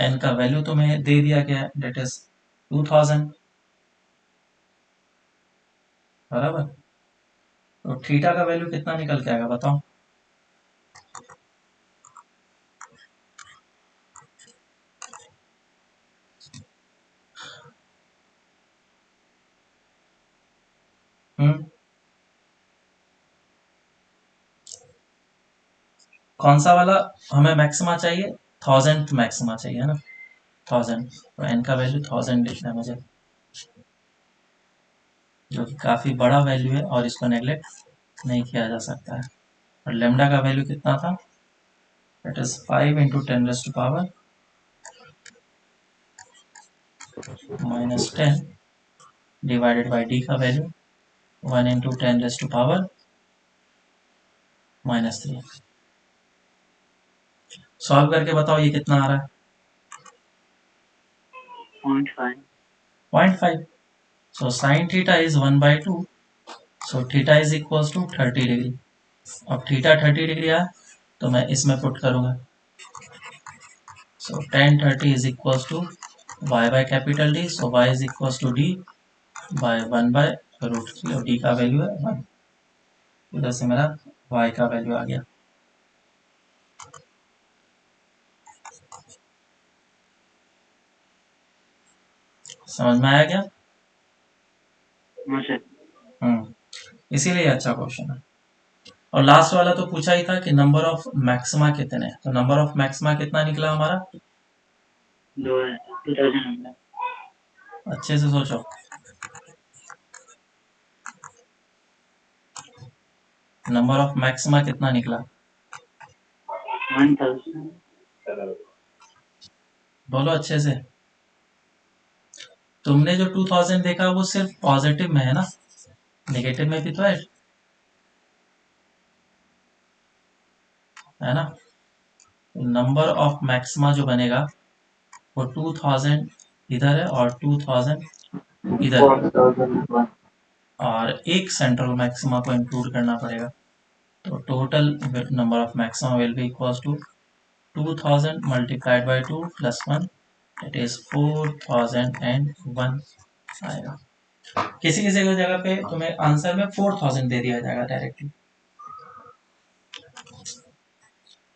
n का वैल्यू तुम्हें दे दिया गया है, डेट इज 2000, बराबर। तो थीटा का वैल्यू कितना निकल के आएगा बताओ, हम्म, कौन सा वाला हमें मैक्सिमा चाहिए, 1000 मैक्सिमा चाहिए, है ना, 1000, तो एन का वैल्यू 1000 लिखना है मुझे, जो कि काफी बड़ा वैल्यू है और इसको नेग्लेक्ट नहीं किया जा सकता है। और लेमडा का वैल्यू कितना था, that is 5 into 10⁻⁻10 divided by D का वैल्यू 1 इंटू 10⁻⁻3। सॉल्व करके बताओ ये कितना आ रहा है, 0.5। 0.5, so sin theta is 1/2, so theta is equals to 30 degree, अब थीटा 30 डिग्री आया तो मैं इसमें पुट करूंगा, so tan 30 is equals to y by capital D, so y is equals to D by 1/√3 और D का वैल्यू है 1, इधर से मेरा y का वैल्यू आ गया। समझ में आया क्या, इसीलिए अच्छा क्वेश्चन है। और लास्ट वाला तो पूछा ही था कि नंबर ऑफ मैक्सिमा कितने हैं, तो नंबर ऑफ मैक्सिमा कितना निकला हमारा? 2000। अच्छे से सोचो। नंबर ऑफ मैक्सिमा कितना निकला? 1000। बोलो अच्छे से। तुमने जो 2000 देखा वो सिर्फ पॉजिटिव में है ना, नेगेटिव में भी तो है ना? नंबर ऑफ मैक्सिमा जो बनेगा वो 2000 इधर है और 2000 इधर है, 4001। और एक सेंट्रल मैक्सिमा को इंक्लूड करना पड़ेगा। तो total number of maxima will be equals to 2000 multiplied by 2 plus 1, it is 4001 आएगा। किसी किसी की जगह पे तुम्हें आंसर में 4000 दे दिया जाएगा डायरेक्टली,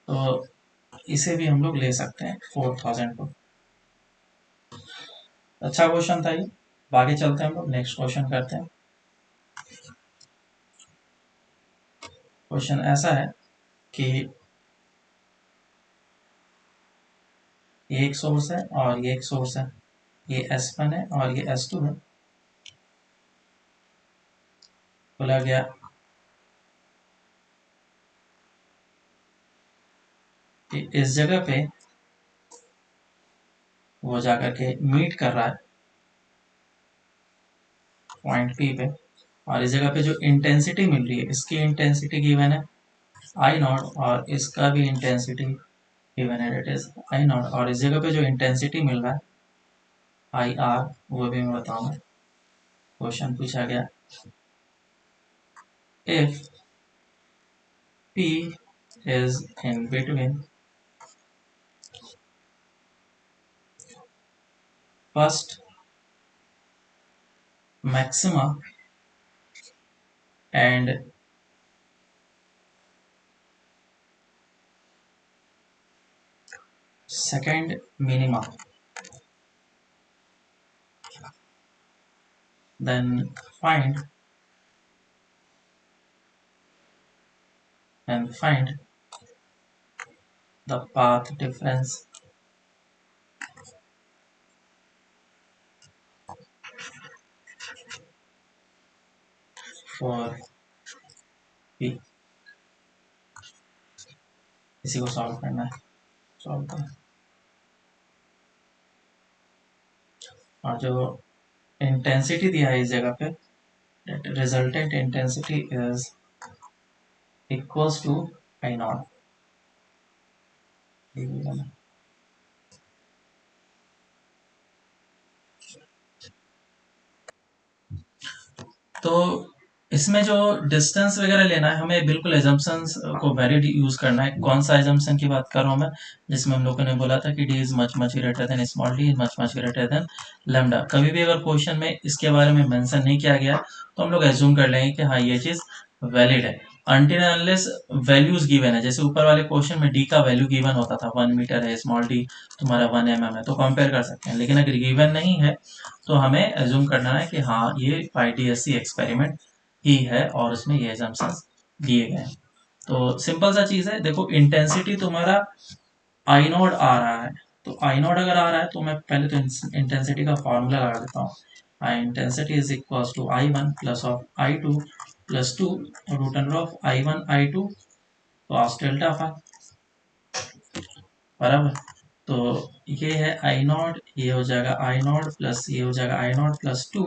तो इसे भी हम लोग ले सकते हैं 4000 को। अच्छा क्वेश्चन था ये। आगे चलते हैं हम लोग, नेक्स्ट क्वेश्चन करते हैं। क्वेश्चन ऐसा है कि ये एक सोर्स है और ये एक सोर्स है, ये S1 है और ये S2 है। बोला गया कि इस जगह पे वो जाकर के मीट कर रहा है पॉइंट P पे, और इस जगह पे जो इंटेंसिटी मिल रही है, इसकी इंटेंसिटी गिवन है आई नॉट, और इसका भी इंटेंसिटी गिवन है, इट इज आई नॉट। और इस जगह पे जो इंटेंसिटी मिल रहा है आई आर, वो भी मैं बताऊंगा। क्वेश्चन पूछा गया if P is in between first maxima and second minima, then find the path difference for P। इसी को सॉल्व करना है, सॉल्व करें। और जो इंटेंसिटी दिया है इस जगह पे, resultant intensity is equals to I naught. तो इसमें जो डिस्टेंस वगैरह लेना है, हमें बिल्कुल एजम्पशंस को वैलिड यूज करना है। कौन सा एजम्पशन की बात कर रहा हूँ मैं? जिसमें हम लोगों ने बोला था कि D is much much greater than small D is much much greater then lambda. कभी भी अगर क्वेश्चन में इसके बारे में मेंशन नहीं किया गया तो हम लोग एज्यूम कर लेंगे कि हाँ ये चीज वैलिड है, अनटिल अनलेस वैल्यूज गिवन है। जैसे ऊपर वाले क्वेश्चन में डी का वैल्यू गिवन होता था, 1 मीटर है, स्मॉल डी तुम्हारा 1 mm है, तो कंपेयर कर सकते हैं। लेकिन अगर गिवन नहीं है तो हमें एज्यूम करना है कि हाँ ये IDSC एक्सपेरिमेंट ही है और उसमें ये एजम्पशंस दिए गए हैं। तो सिंपल सा चीज है, देखो इंटेंसिटी तुम्हारा आई नॉट आ रहा है, तो आई नॉट अगर आ रहा है तो मैं पहले तो इंटेंसिटी का फॉर्मूला लगा देता हूँ। I intensity is equal to I1 plus of I2 plus 2 root under of I1 I2 cos delta phi, बराबर। तो ये है आई नॉट, ये हो जाएगा आई नॉट प्लस ये हो जाएगा आई नॉट प्लस 2,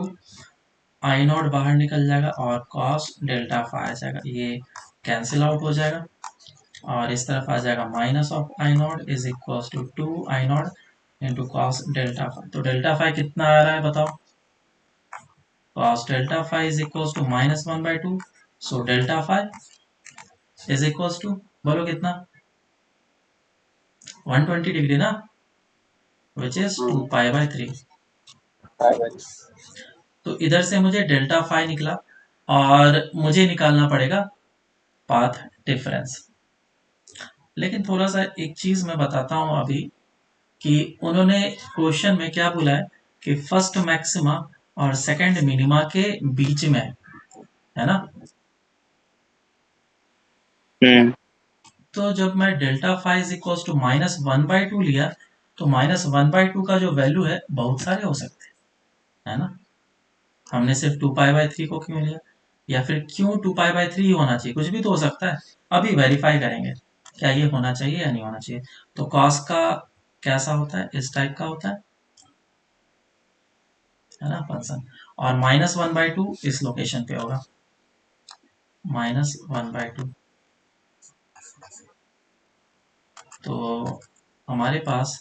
आई नॉट बाहर निकल जाएगा और कॉस डेल्टा फाई आ जाएगा, ये कैंसिल आउट हो जाएगा। और इस तरफ आ जाएगा minus of I naught is equal to 2 I naught into cos delta phi. तो डेल्टा फाई कितना आ रहा है बताओ? Cos delta phi is equal to -1/2, so delta phi is equal to, बोलो कितना? 120 डिग्री ना, विच इज 2π/3। तो इधर से मुझे डेल्टा फाई निकला और मुझे निकालना पड़ेगा पाथ डिफरेंस। लेकिन थोड़ा सा एक चीज मैं बताता हूं अभी, कि उन्होंने क्वेश्चन में क्या बोला है कि फर्स्ट मैक्सिमा और सेकंड मिनिमा के बीच में है ना। तो जब मैं delta phi is equal to -1/2 लिया, तो -1/2 का जो वैल्यू है बहुत सारे हो सकते हैं, है ना। हमने सिर्फ 2π/3 को क्यों लिया, या फिर क्यों 2π/3 ही होना चाहिए, कुछ भी तो हो सकता है। अभी वेरीफाई करेंगे क्या ये होना चाहिए या नहीं होना चाहिए। तो कॉस का कैसा होता है, इस टाइप का होता है ना फंक्शन। और -1/2 इस लोकेशन पे होगा, -1/2। तो हमारे पास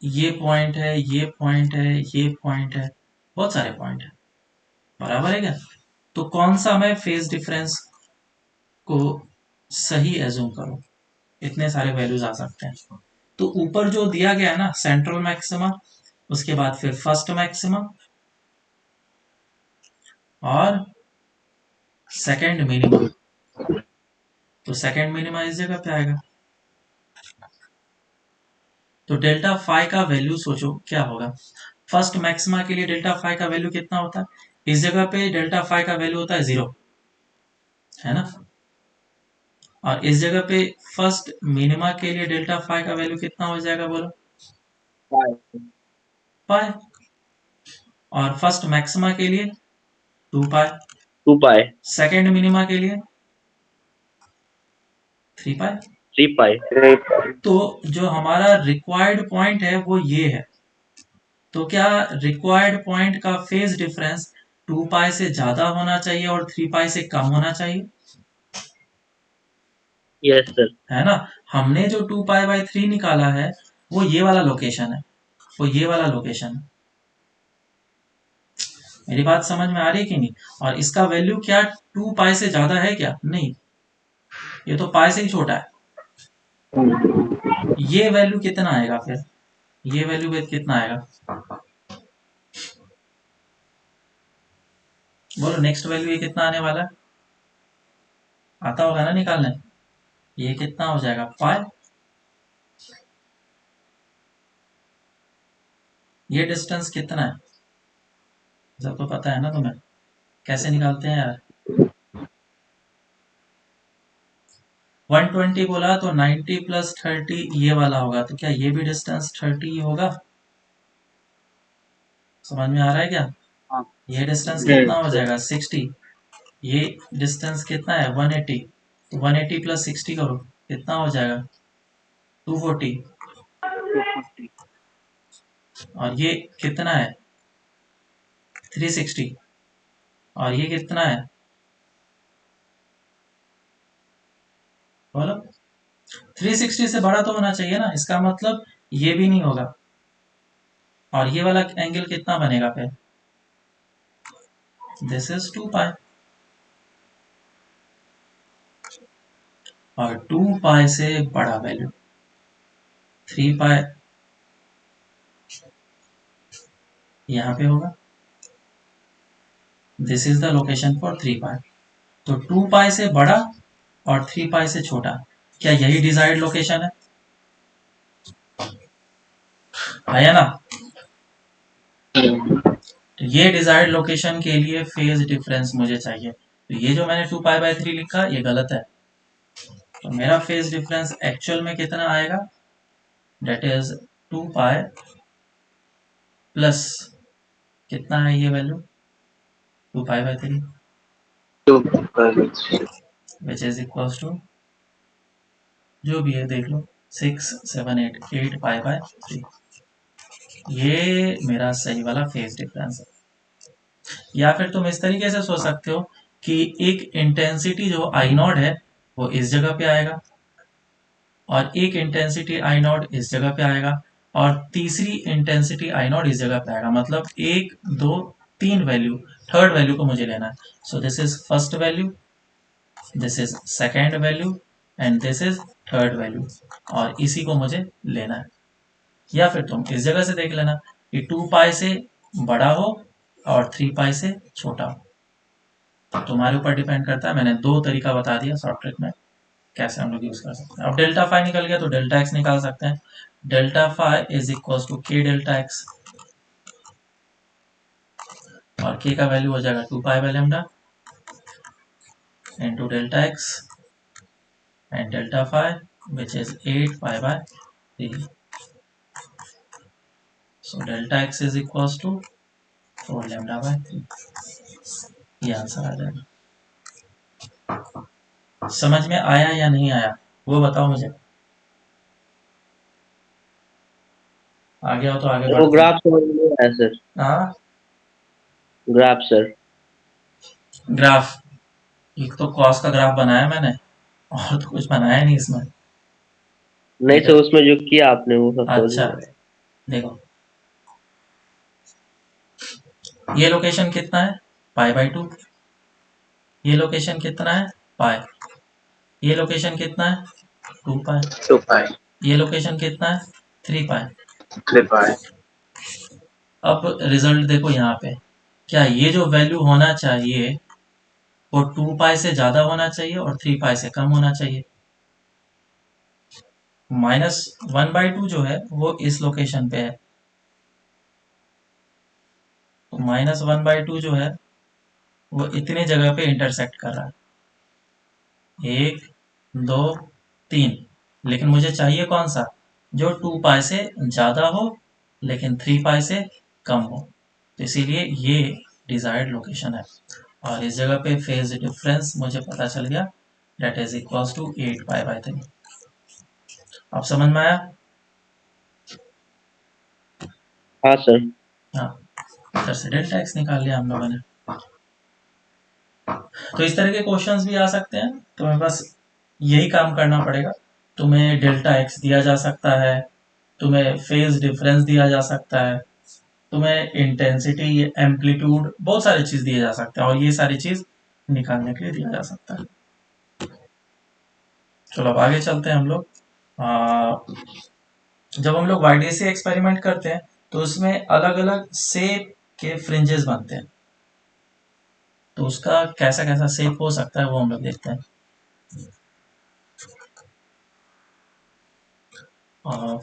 ये पॉइंट है, ये पॉइंट है, ये पॉइंट है, बहुत सारे पॉइंट है, बराबर है क्या। तो कौन सा मैं फेज डिफरेंस को सही एज्यूम करूं, इतने सारे वैल्यूज आ सकते हैं। तो ऊपर जो दिया गया है ना, सेंट्रल मैक्सिमा, उसके बाद फिर फर्स्ट मैक्सिमा और सेकंड मिनिमा। तो सेकंड मिनिमा इस जगह पे आएगा। तो डेल्टा फाई का वैल्यू सोचो क्या होगा। फर्स्ट मैक्सिमा के लिए डेल्टा फाई का वैल्यू कितना होता है, इस जगह पे डेल्टा फाई का वैल्यू होता है 0, है ना। और इस जगह पे फर्स्ट मिनिमा के लिए डेल्टा फाई का वैल्यू कितना हो जाएगा बोलो, पाई। और फर्स्ट मैक्सिमा के लिए 2 पाई, 2π, सेकेंड मिनिमा के लिए 3 पाई। 3π। तो जो हमारा रिक्वायर्ड पॉइंट है वो ये है। तो क्या रिक्वायर्ड पॉइंट का फेज डिफरेंस 2 पाई से ज्यादा होना चाहिए और 3 पाई से कम होना चाहिए, यस सर। है ना। हमने जो 2π/3 निकाला है वो ये वाला लोकेशन है, वो ये वाला लोकेशन है। मेरी बात समझ में आ रही है कि नहीं। और इसका वैल्यू क्या 2 पाई से ज्यादा है क्या, नहीं, ये तो पाई से ही छोटा है। ये वैल्यू कितना आएगा फिर, ये वैल्यू कितना आएगा, बोलो नेक्स्ट वैल्यू ये कितना आने वाला है, आता होगा ना निकालने। ये कितना हो जाएगा, पाई। ये डिस्टेंस कितना है, जब तो पता है ना तुम्हें, कैसे निकालते हैं यार। 120 बोला तो 90 + 30 ये वाला होगा, तो क्या ये भी डिस्टेंस 30 ही होगा, समझ में आ रहा है क्या। हाँ ये डिस्टेंस कितना हो सर। जाएगा, 60। ये डिस्टेंस कितना है, 180। तो 180 + 60 करो, कितना हो जाएगा, 240। और ये कितना है, 360। और ये कितना है, बोलो। 360 से बड़ा तो होना चाहिए ना, इसका मतलब ये भी नहीं होगा। और ये वाला एंगल कितना बनेगा फिर, दिस इज 2 पाई। और 2 पाई से बड़ा वैल्यू 3 पाई यहाँ पे होगा, this is the location for 3 पाई। तो 2 पाई से बड़ा और 3 पाई से छोटा, क्या यही डिजायर्ड लोकेशन है या ना। तो ये डिजायर्ड लोकेशन के लिए फेज डिफरेंस मुझे चाहिए। तो ये जो मैंने 2π/3 लिखा ये गलत है। तो मेरा फेज डिफरेंस एक्चुअल में कितना आएगा, डेट इज 2 पाई प्लस कितना है ये value, 2π/3, 2π/3। Which is equal to जो भी है देख लो, 6 7 8 8π/3। ये मेरा सही वाला फेज डिफरेंस है। या फिर तुम इस तरीके से सोच सकते हो कि एक इंटेंसिटी जो आई नॉट है वो इस जगह पे आएगा, और एक इंटेंसिटी आई नॉट इस जगह पे आएगा, और तीसरी इंटेंसिटी आई नॉट इस जगह पे आएगा। मतलब एक दो तीन वैल्यू, थर्ड वैल्यू को मुझे लेना है। So this is first value, this is second value and this is third value, और इसी को मुझे लेना है। या फिर तुम इस जगह से देख लेना कि 2 पाई से बड़ा हो और 3 पाई से छोटा हो, तो तुम्हारे ऊपर डिपेंड करता है। मैंने दो तरीका बता दिया शॉर्ट ट्रिक में कैसे हम लोग यूज कर सकते हैं। अब डेल्टा फाई निकल गया तो डेल्टा एक्स निकाल सकते हैं। Delta phi is equal to k delta x, और के का वैल्यू हो जाएगा 2 pi by lambda. into delta x and delta phi, which is 8 pi by 3. So delta x is equals to 4 lambda by 3. ये answer आ जाएगा। समझ में आया या नहीं आया वो बताओ मुझे। आगे आओ तो आगे वो बढ़ते हैं। ग्राफ समझ में नहीं आया सर। हाँ, ग्राफ सर। ग्राफ एक तो कॉस का ग्राफ बनाया मैंने और तो कुछ बनाया नहीं इसमें। नहीं ठीक सर, है, उसमें जो किया आपने वो सब समझ अच्छा में आया। देखो ये लोकेशन कितना है पाई बाई 2, ये लोकेशन कितना है पाई, ये लोकेशन कितना है 2 पाई, 2 पाई, ये लोकेशन कितना है 3 पाई। 3 पाई। अब रिजल्ट देखो यहाँ पे, क्या ये जो वैल्यू होना चाहिए वो 2 पाई से ज्यादा होना चाहिए और 3 पाई से कम होना चाहिए। -1/2 जो है वो इस लोकेशन पे है, तो -1/2 जो है वो इतनी जगह पे इंटरसेक्ट कर रहा है, 1 2 3। लेकिन मुझे चाहिए कौन सा, जो 2 पाई से ज्यादा हो लेकिन 3 पाई से कम हो, तो इसीलिए ये डिजायर्ड लोकेशन है। और इस जगह पे फेज डिफरेंस मुझे पता चल गया, that is equals to 8 pi by 3। अब समझ में आया। हाँ सर। हाँ, इधर से डेल्टा एक्स निकाल लिया हम लोगों ने। तो इस तरह के क्वेश्चंस भी आ सकते हैं, तुम्हें बस यही काम करना पड़ेगा। तुम्हें डेल्टा एक्स दिया जा सकता है, तुम्हें फेज डिफरेंस दिया जा सकता है, तुम्हें इंटेंसिटी एम्पलीट्यूड बहुत सारी चीज दिए जा सकते हैं, और ये सारी चीज निकालने के लिए दिया जा सकता है। चलो अब आगे चलते हैं हम लोग। जब हम लोग वाईडीसी एक्सपेरिमेंट करते हैं तो उसमें अलग अलग शेप के फ्रिंजेस बनते हैं, तो उसका कैसा कैसा शेप हो सकता है वो हम लोग देखते हैं। और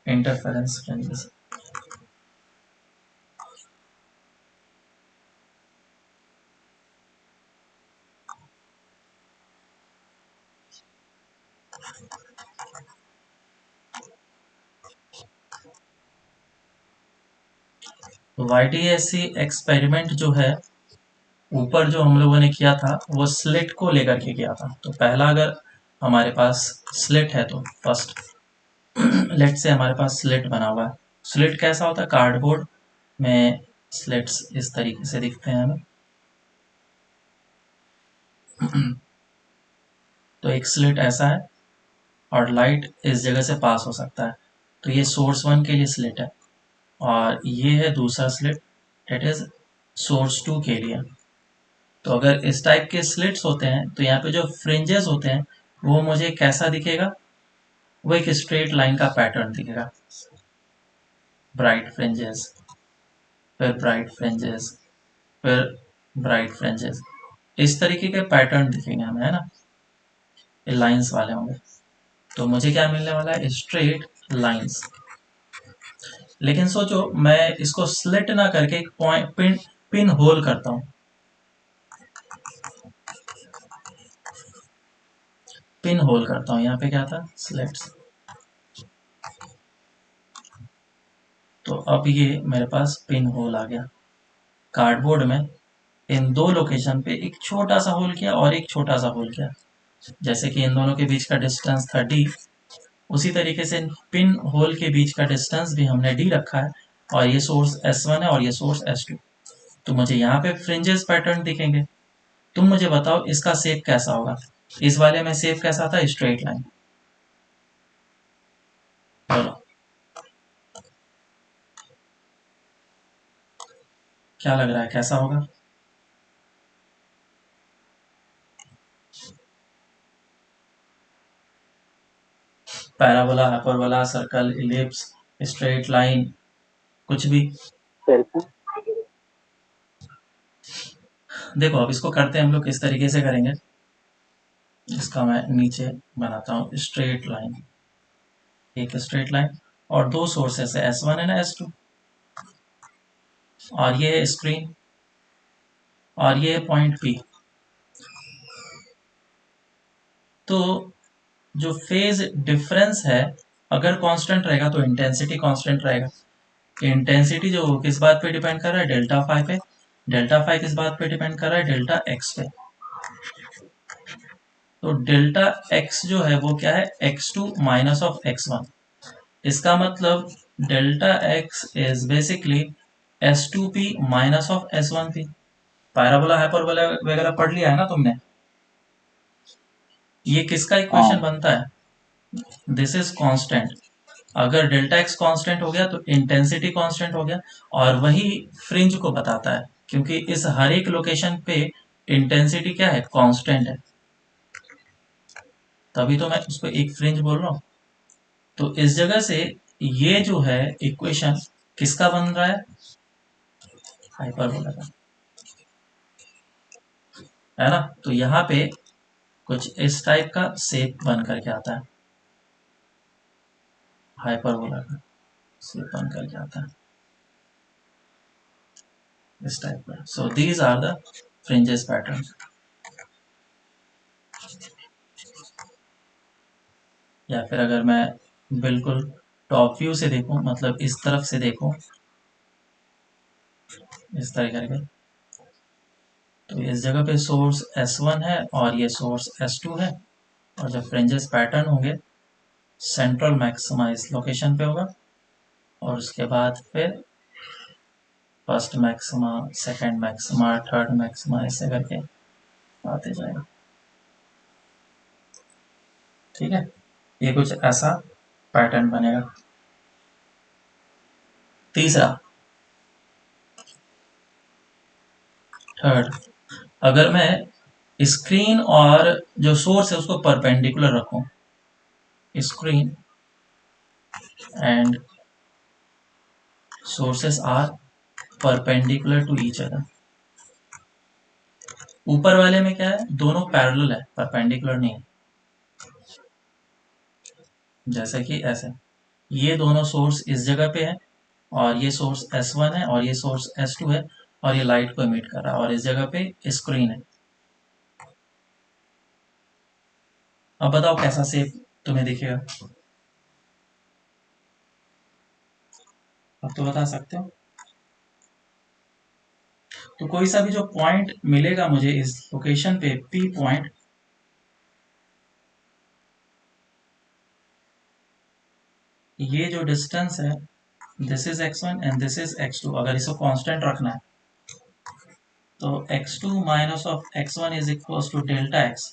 इंटरफेरेंस फ्रिंजेस, वाईडीएससी एक्सपेरिमेंट जो है, ऊपर जो हम लोगों ने किया था वो स्लिट को लेकर के किया था। तो पहला, अगर हमारे पास स्लिट है तो फर्स्ट लेट से हमारे पास स्लिट बना हुआ है। स्लिट कैसा होता है, कार्डबोर्ड में स्लिट्स इस तरीके से दिखते हैं हमें। तो एक स्लिट ऐसा है और लाइट इस जगह से पास हो सकता है, तो ये सोर्स 1 के लिए स्लिट है, और ये है दूसरा स्लिट, डेट इज सोर्स 2 के लिए। तो अगर इस टाइप के स्लिट्स होते हैं तो यहाँ पे जो फ्रिंजेस होते हैं वो मुझे कैसा दिखेगा, वो एक स्ट्रेट लाइन का पैटर्न दिखेगा। ब्राइट फ्रिंजेस, फिर ब्राइट फ्रिंजेस, फिर ब्राइट फ्रिंजेस, इस तरीके के पैटर्न दिखेंगे हमें, है ना। ये लाइंस वाले होंगे, तो मुझे क्या मिलने वाला है, स्ट्रेट लाइंस। लेकिन सोचो मैं इसको स्लिट ना करके एक पॉइंट पिन होल करता हूँ, पिन होल करता हूँ। यहाँ पे क्या था, स्लिट्स। तो अब ये मेरे पास पिन होल आ गया कार्डबोर्ड में। इन दो लोकेशन पे एक छोटा सा होल किया और एक छोटा सा होल किया, जैसे कि इन दोनों के बीच का डिस्टेंस था d, उसी तरीके से पिन होल के बीच का डिस्टेंस भी हमने d रखा है, और ये सोर्स S1 है और ये सोर्स S2। तो मुझे यहाँ पे फ्रिंजेस पैटर्न दिखेंगे। तुम मुझे बताओ इसका शेप कैसा होगा। इस वाले में शेप कैसा था, स्ट्रेट लाइन। बोलो क्या लग रहा है, कैसा होगा। Parabola, hyperbola, circle, ellipse, straight line, कुछ भी। देखो अब इसको करते हैं हम लोग किस तरीके से करेंगे। इसका मैं नीचे बनाता हूँ स्ट्रेट लाइन, एक स्ट्रेट लाइन, और दो सोर्सेस है S1 एंड S2, और ये है स्क्रीन, और ये है पॉइंट P। तो जो फेज डिफरेंस है, अगर कांस्टेंट रहेगा तो इंटेंसिटी कांस्टेंट रहेगा। इंटेंसिटी जो किस बात पे डिपेंड कर रहा है, डेल्टा फाई पे। डेल्टा फाई किस बात पे डिपेंड कर रहा है, डेल्टा एक्स पे। तो डेल्टा एक्स जो है वो क्या है, x two minus of x one. इसका मतलब delta x is basically S two P minus of S one P. Parabola hyperbola वगैरह पढ़ लिया है ना तुमने। ये किसका इक्वेशन हाँ बनता है, दिस इज कांस्टेंट। अगर डेल्टा एक्स कांस्टेंट हो गया तो इंटेंसिटी कांस्टेंट हो गया, और वही फ्रिंज को बताता है, क्योंकि इस हर एक लोकेशन पे इंटेंसिटी क्या है, कांस्टेंट है, तभी तो मैं उसको एक फ्रिंज बोल रहा हूँ। तो इस जगह से ये जो है इक्वेशन किसका बन रहा है, हाइपरबोला का, है ना। तो यहाँ पे कुछ इस टाइप का शेप बन करके आता है, हाइपरबोला का शेप बन करके आता है इस टाइप का। So these are the fringes pattern. या फिर अगर मैं बिल्कुल टॉप व्यू से देखूं, मतलब इस तरफ से देखूं, इस तरह करके, तो इस जगह पे सोर्स S1 है और ये सोर्स S2 है, और जब फ्रिंजेस पैटर्न होंगे, सेंट्रल मैक्सिमा इस लोकेशन पे होगा, और उसके बाद फिर first maxima, second maxima, third maxima, ऐसे करके आते जाएगा। ठीक है, ये कुछ ऐसा पैटर्न बनेगा। तीसरा, थर्ड, अगर मैं स्क्रीन और जो सोर्स है उसको परपेंडिकुलर रखूं, screen and sources are perpendicular to each other। ऊपर वाले में क्या है, दोनों पैरेलल है, परपेंडिकुलर नहीं है। जैसे कि ऐसे, ये दोनों सोर्स इस जगह पे है, और ये सोर्स S1 है और ये सोर्स S2 है, और ये लाइट को इमिट कर रहा है, और इस जगह पे स्क्रीन है। अब बताओ कैसा शेप तुम्हें दिखेगा, अब तो बता सकते हो। तो कोई सा भी जो पॉइंट मिलेगा मुझे इस लोकेशन पे, P पॉइंट, ये जो डिस्टेंस है, this is x1 and this is x2, अगर इसको कांस्टेंट रखना है तो x2 minus of x1 is equal to delta x,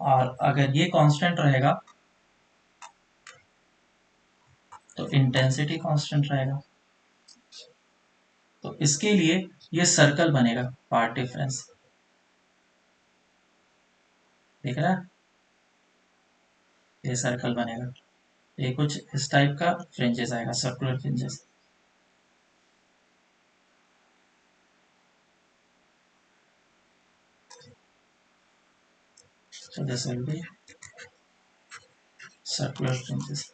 और अगर ये कांस्टेंट रहेगा तो इंटेंसिटी कांस्टेंट रहेगा। तो इसके लिए ये सर्कल बनेगा, पार्ट डिफरेंस, देख रहा है, ये सर्कल बनेगा। ये कुछ इस टाइप का फ्रिंजेस आएगा, circular fringes. so this will be circular fringes.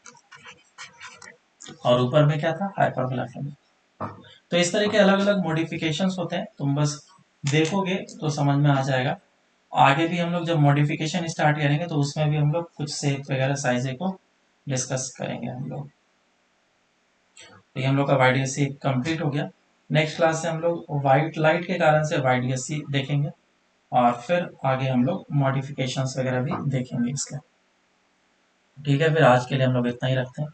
और ऊपर में क्या था, हाइपरबोला फ्रिंज। तो इस तरह के अलग अलग मॉडिफिकेशंस होते हैं, तुम बस देखोगे तो समझ में आ जाएगा। आगे भी हम लोग जब मॉडिफिकेशन स्टार्ट करेंगे तो उसमें भी हम लोग कुछ शेप वगैरह साइज को डिस्कस करेंगे हम लोग। तो ये हम लोग का YDSC कंप्लीट हो गया। नेक्स्ट क्लास से हम लोग वाइट लाइट के कारण से YDSC देखेंगे, और फिर आगे हम लोग मॉडिफिकेशंस वगैरह भी देखेंगे इसके। ठीक है, फिर आज के लिए हम लोग इतना ही रखते हैं।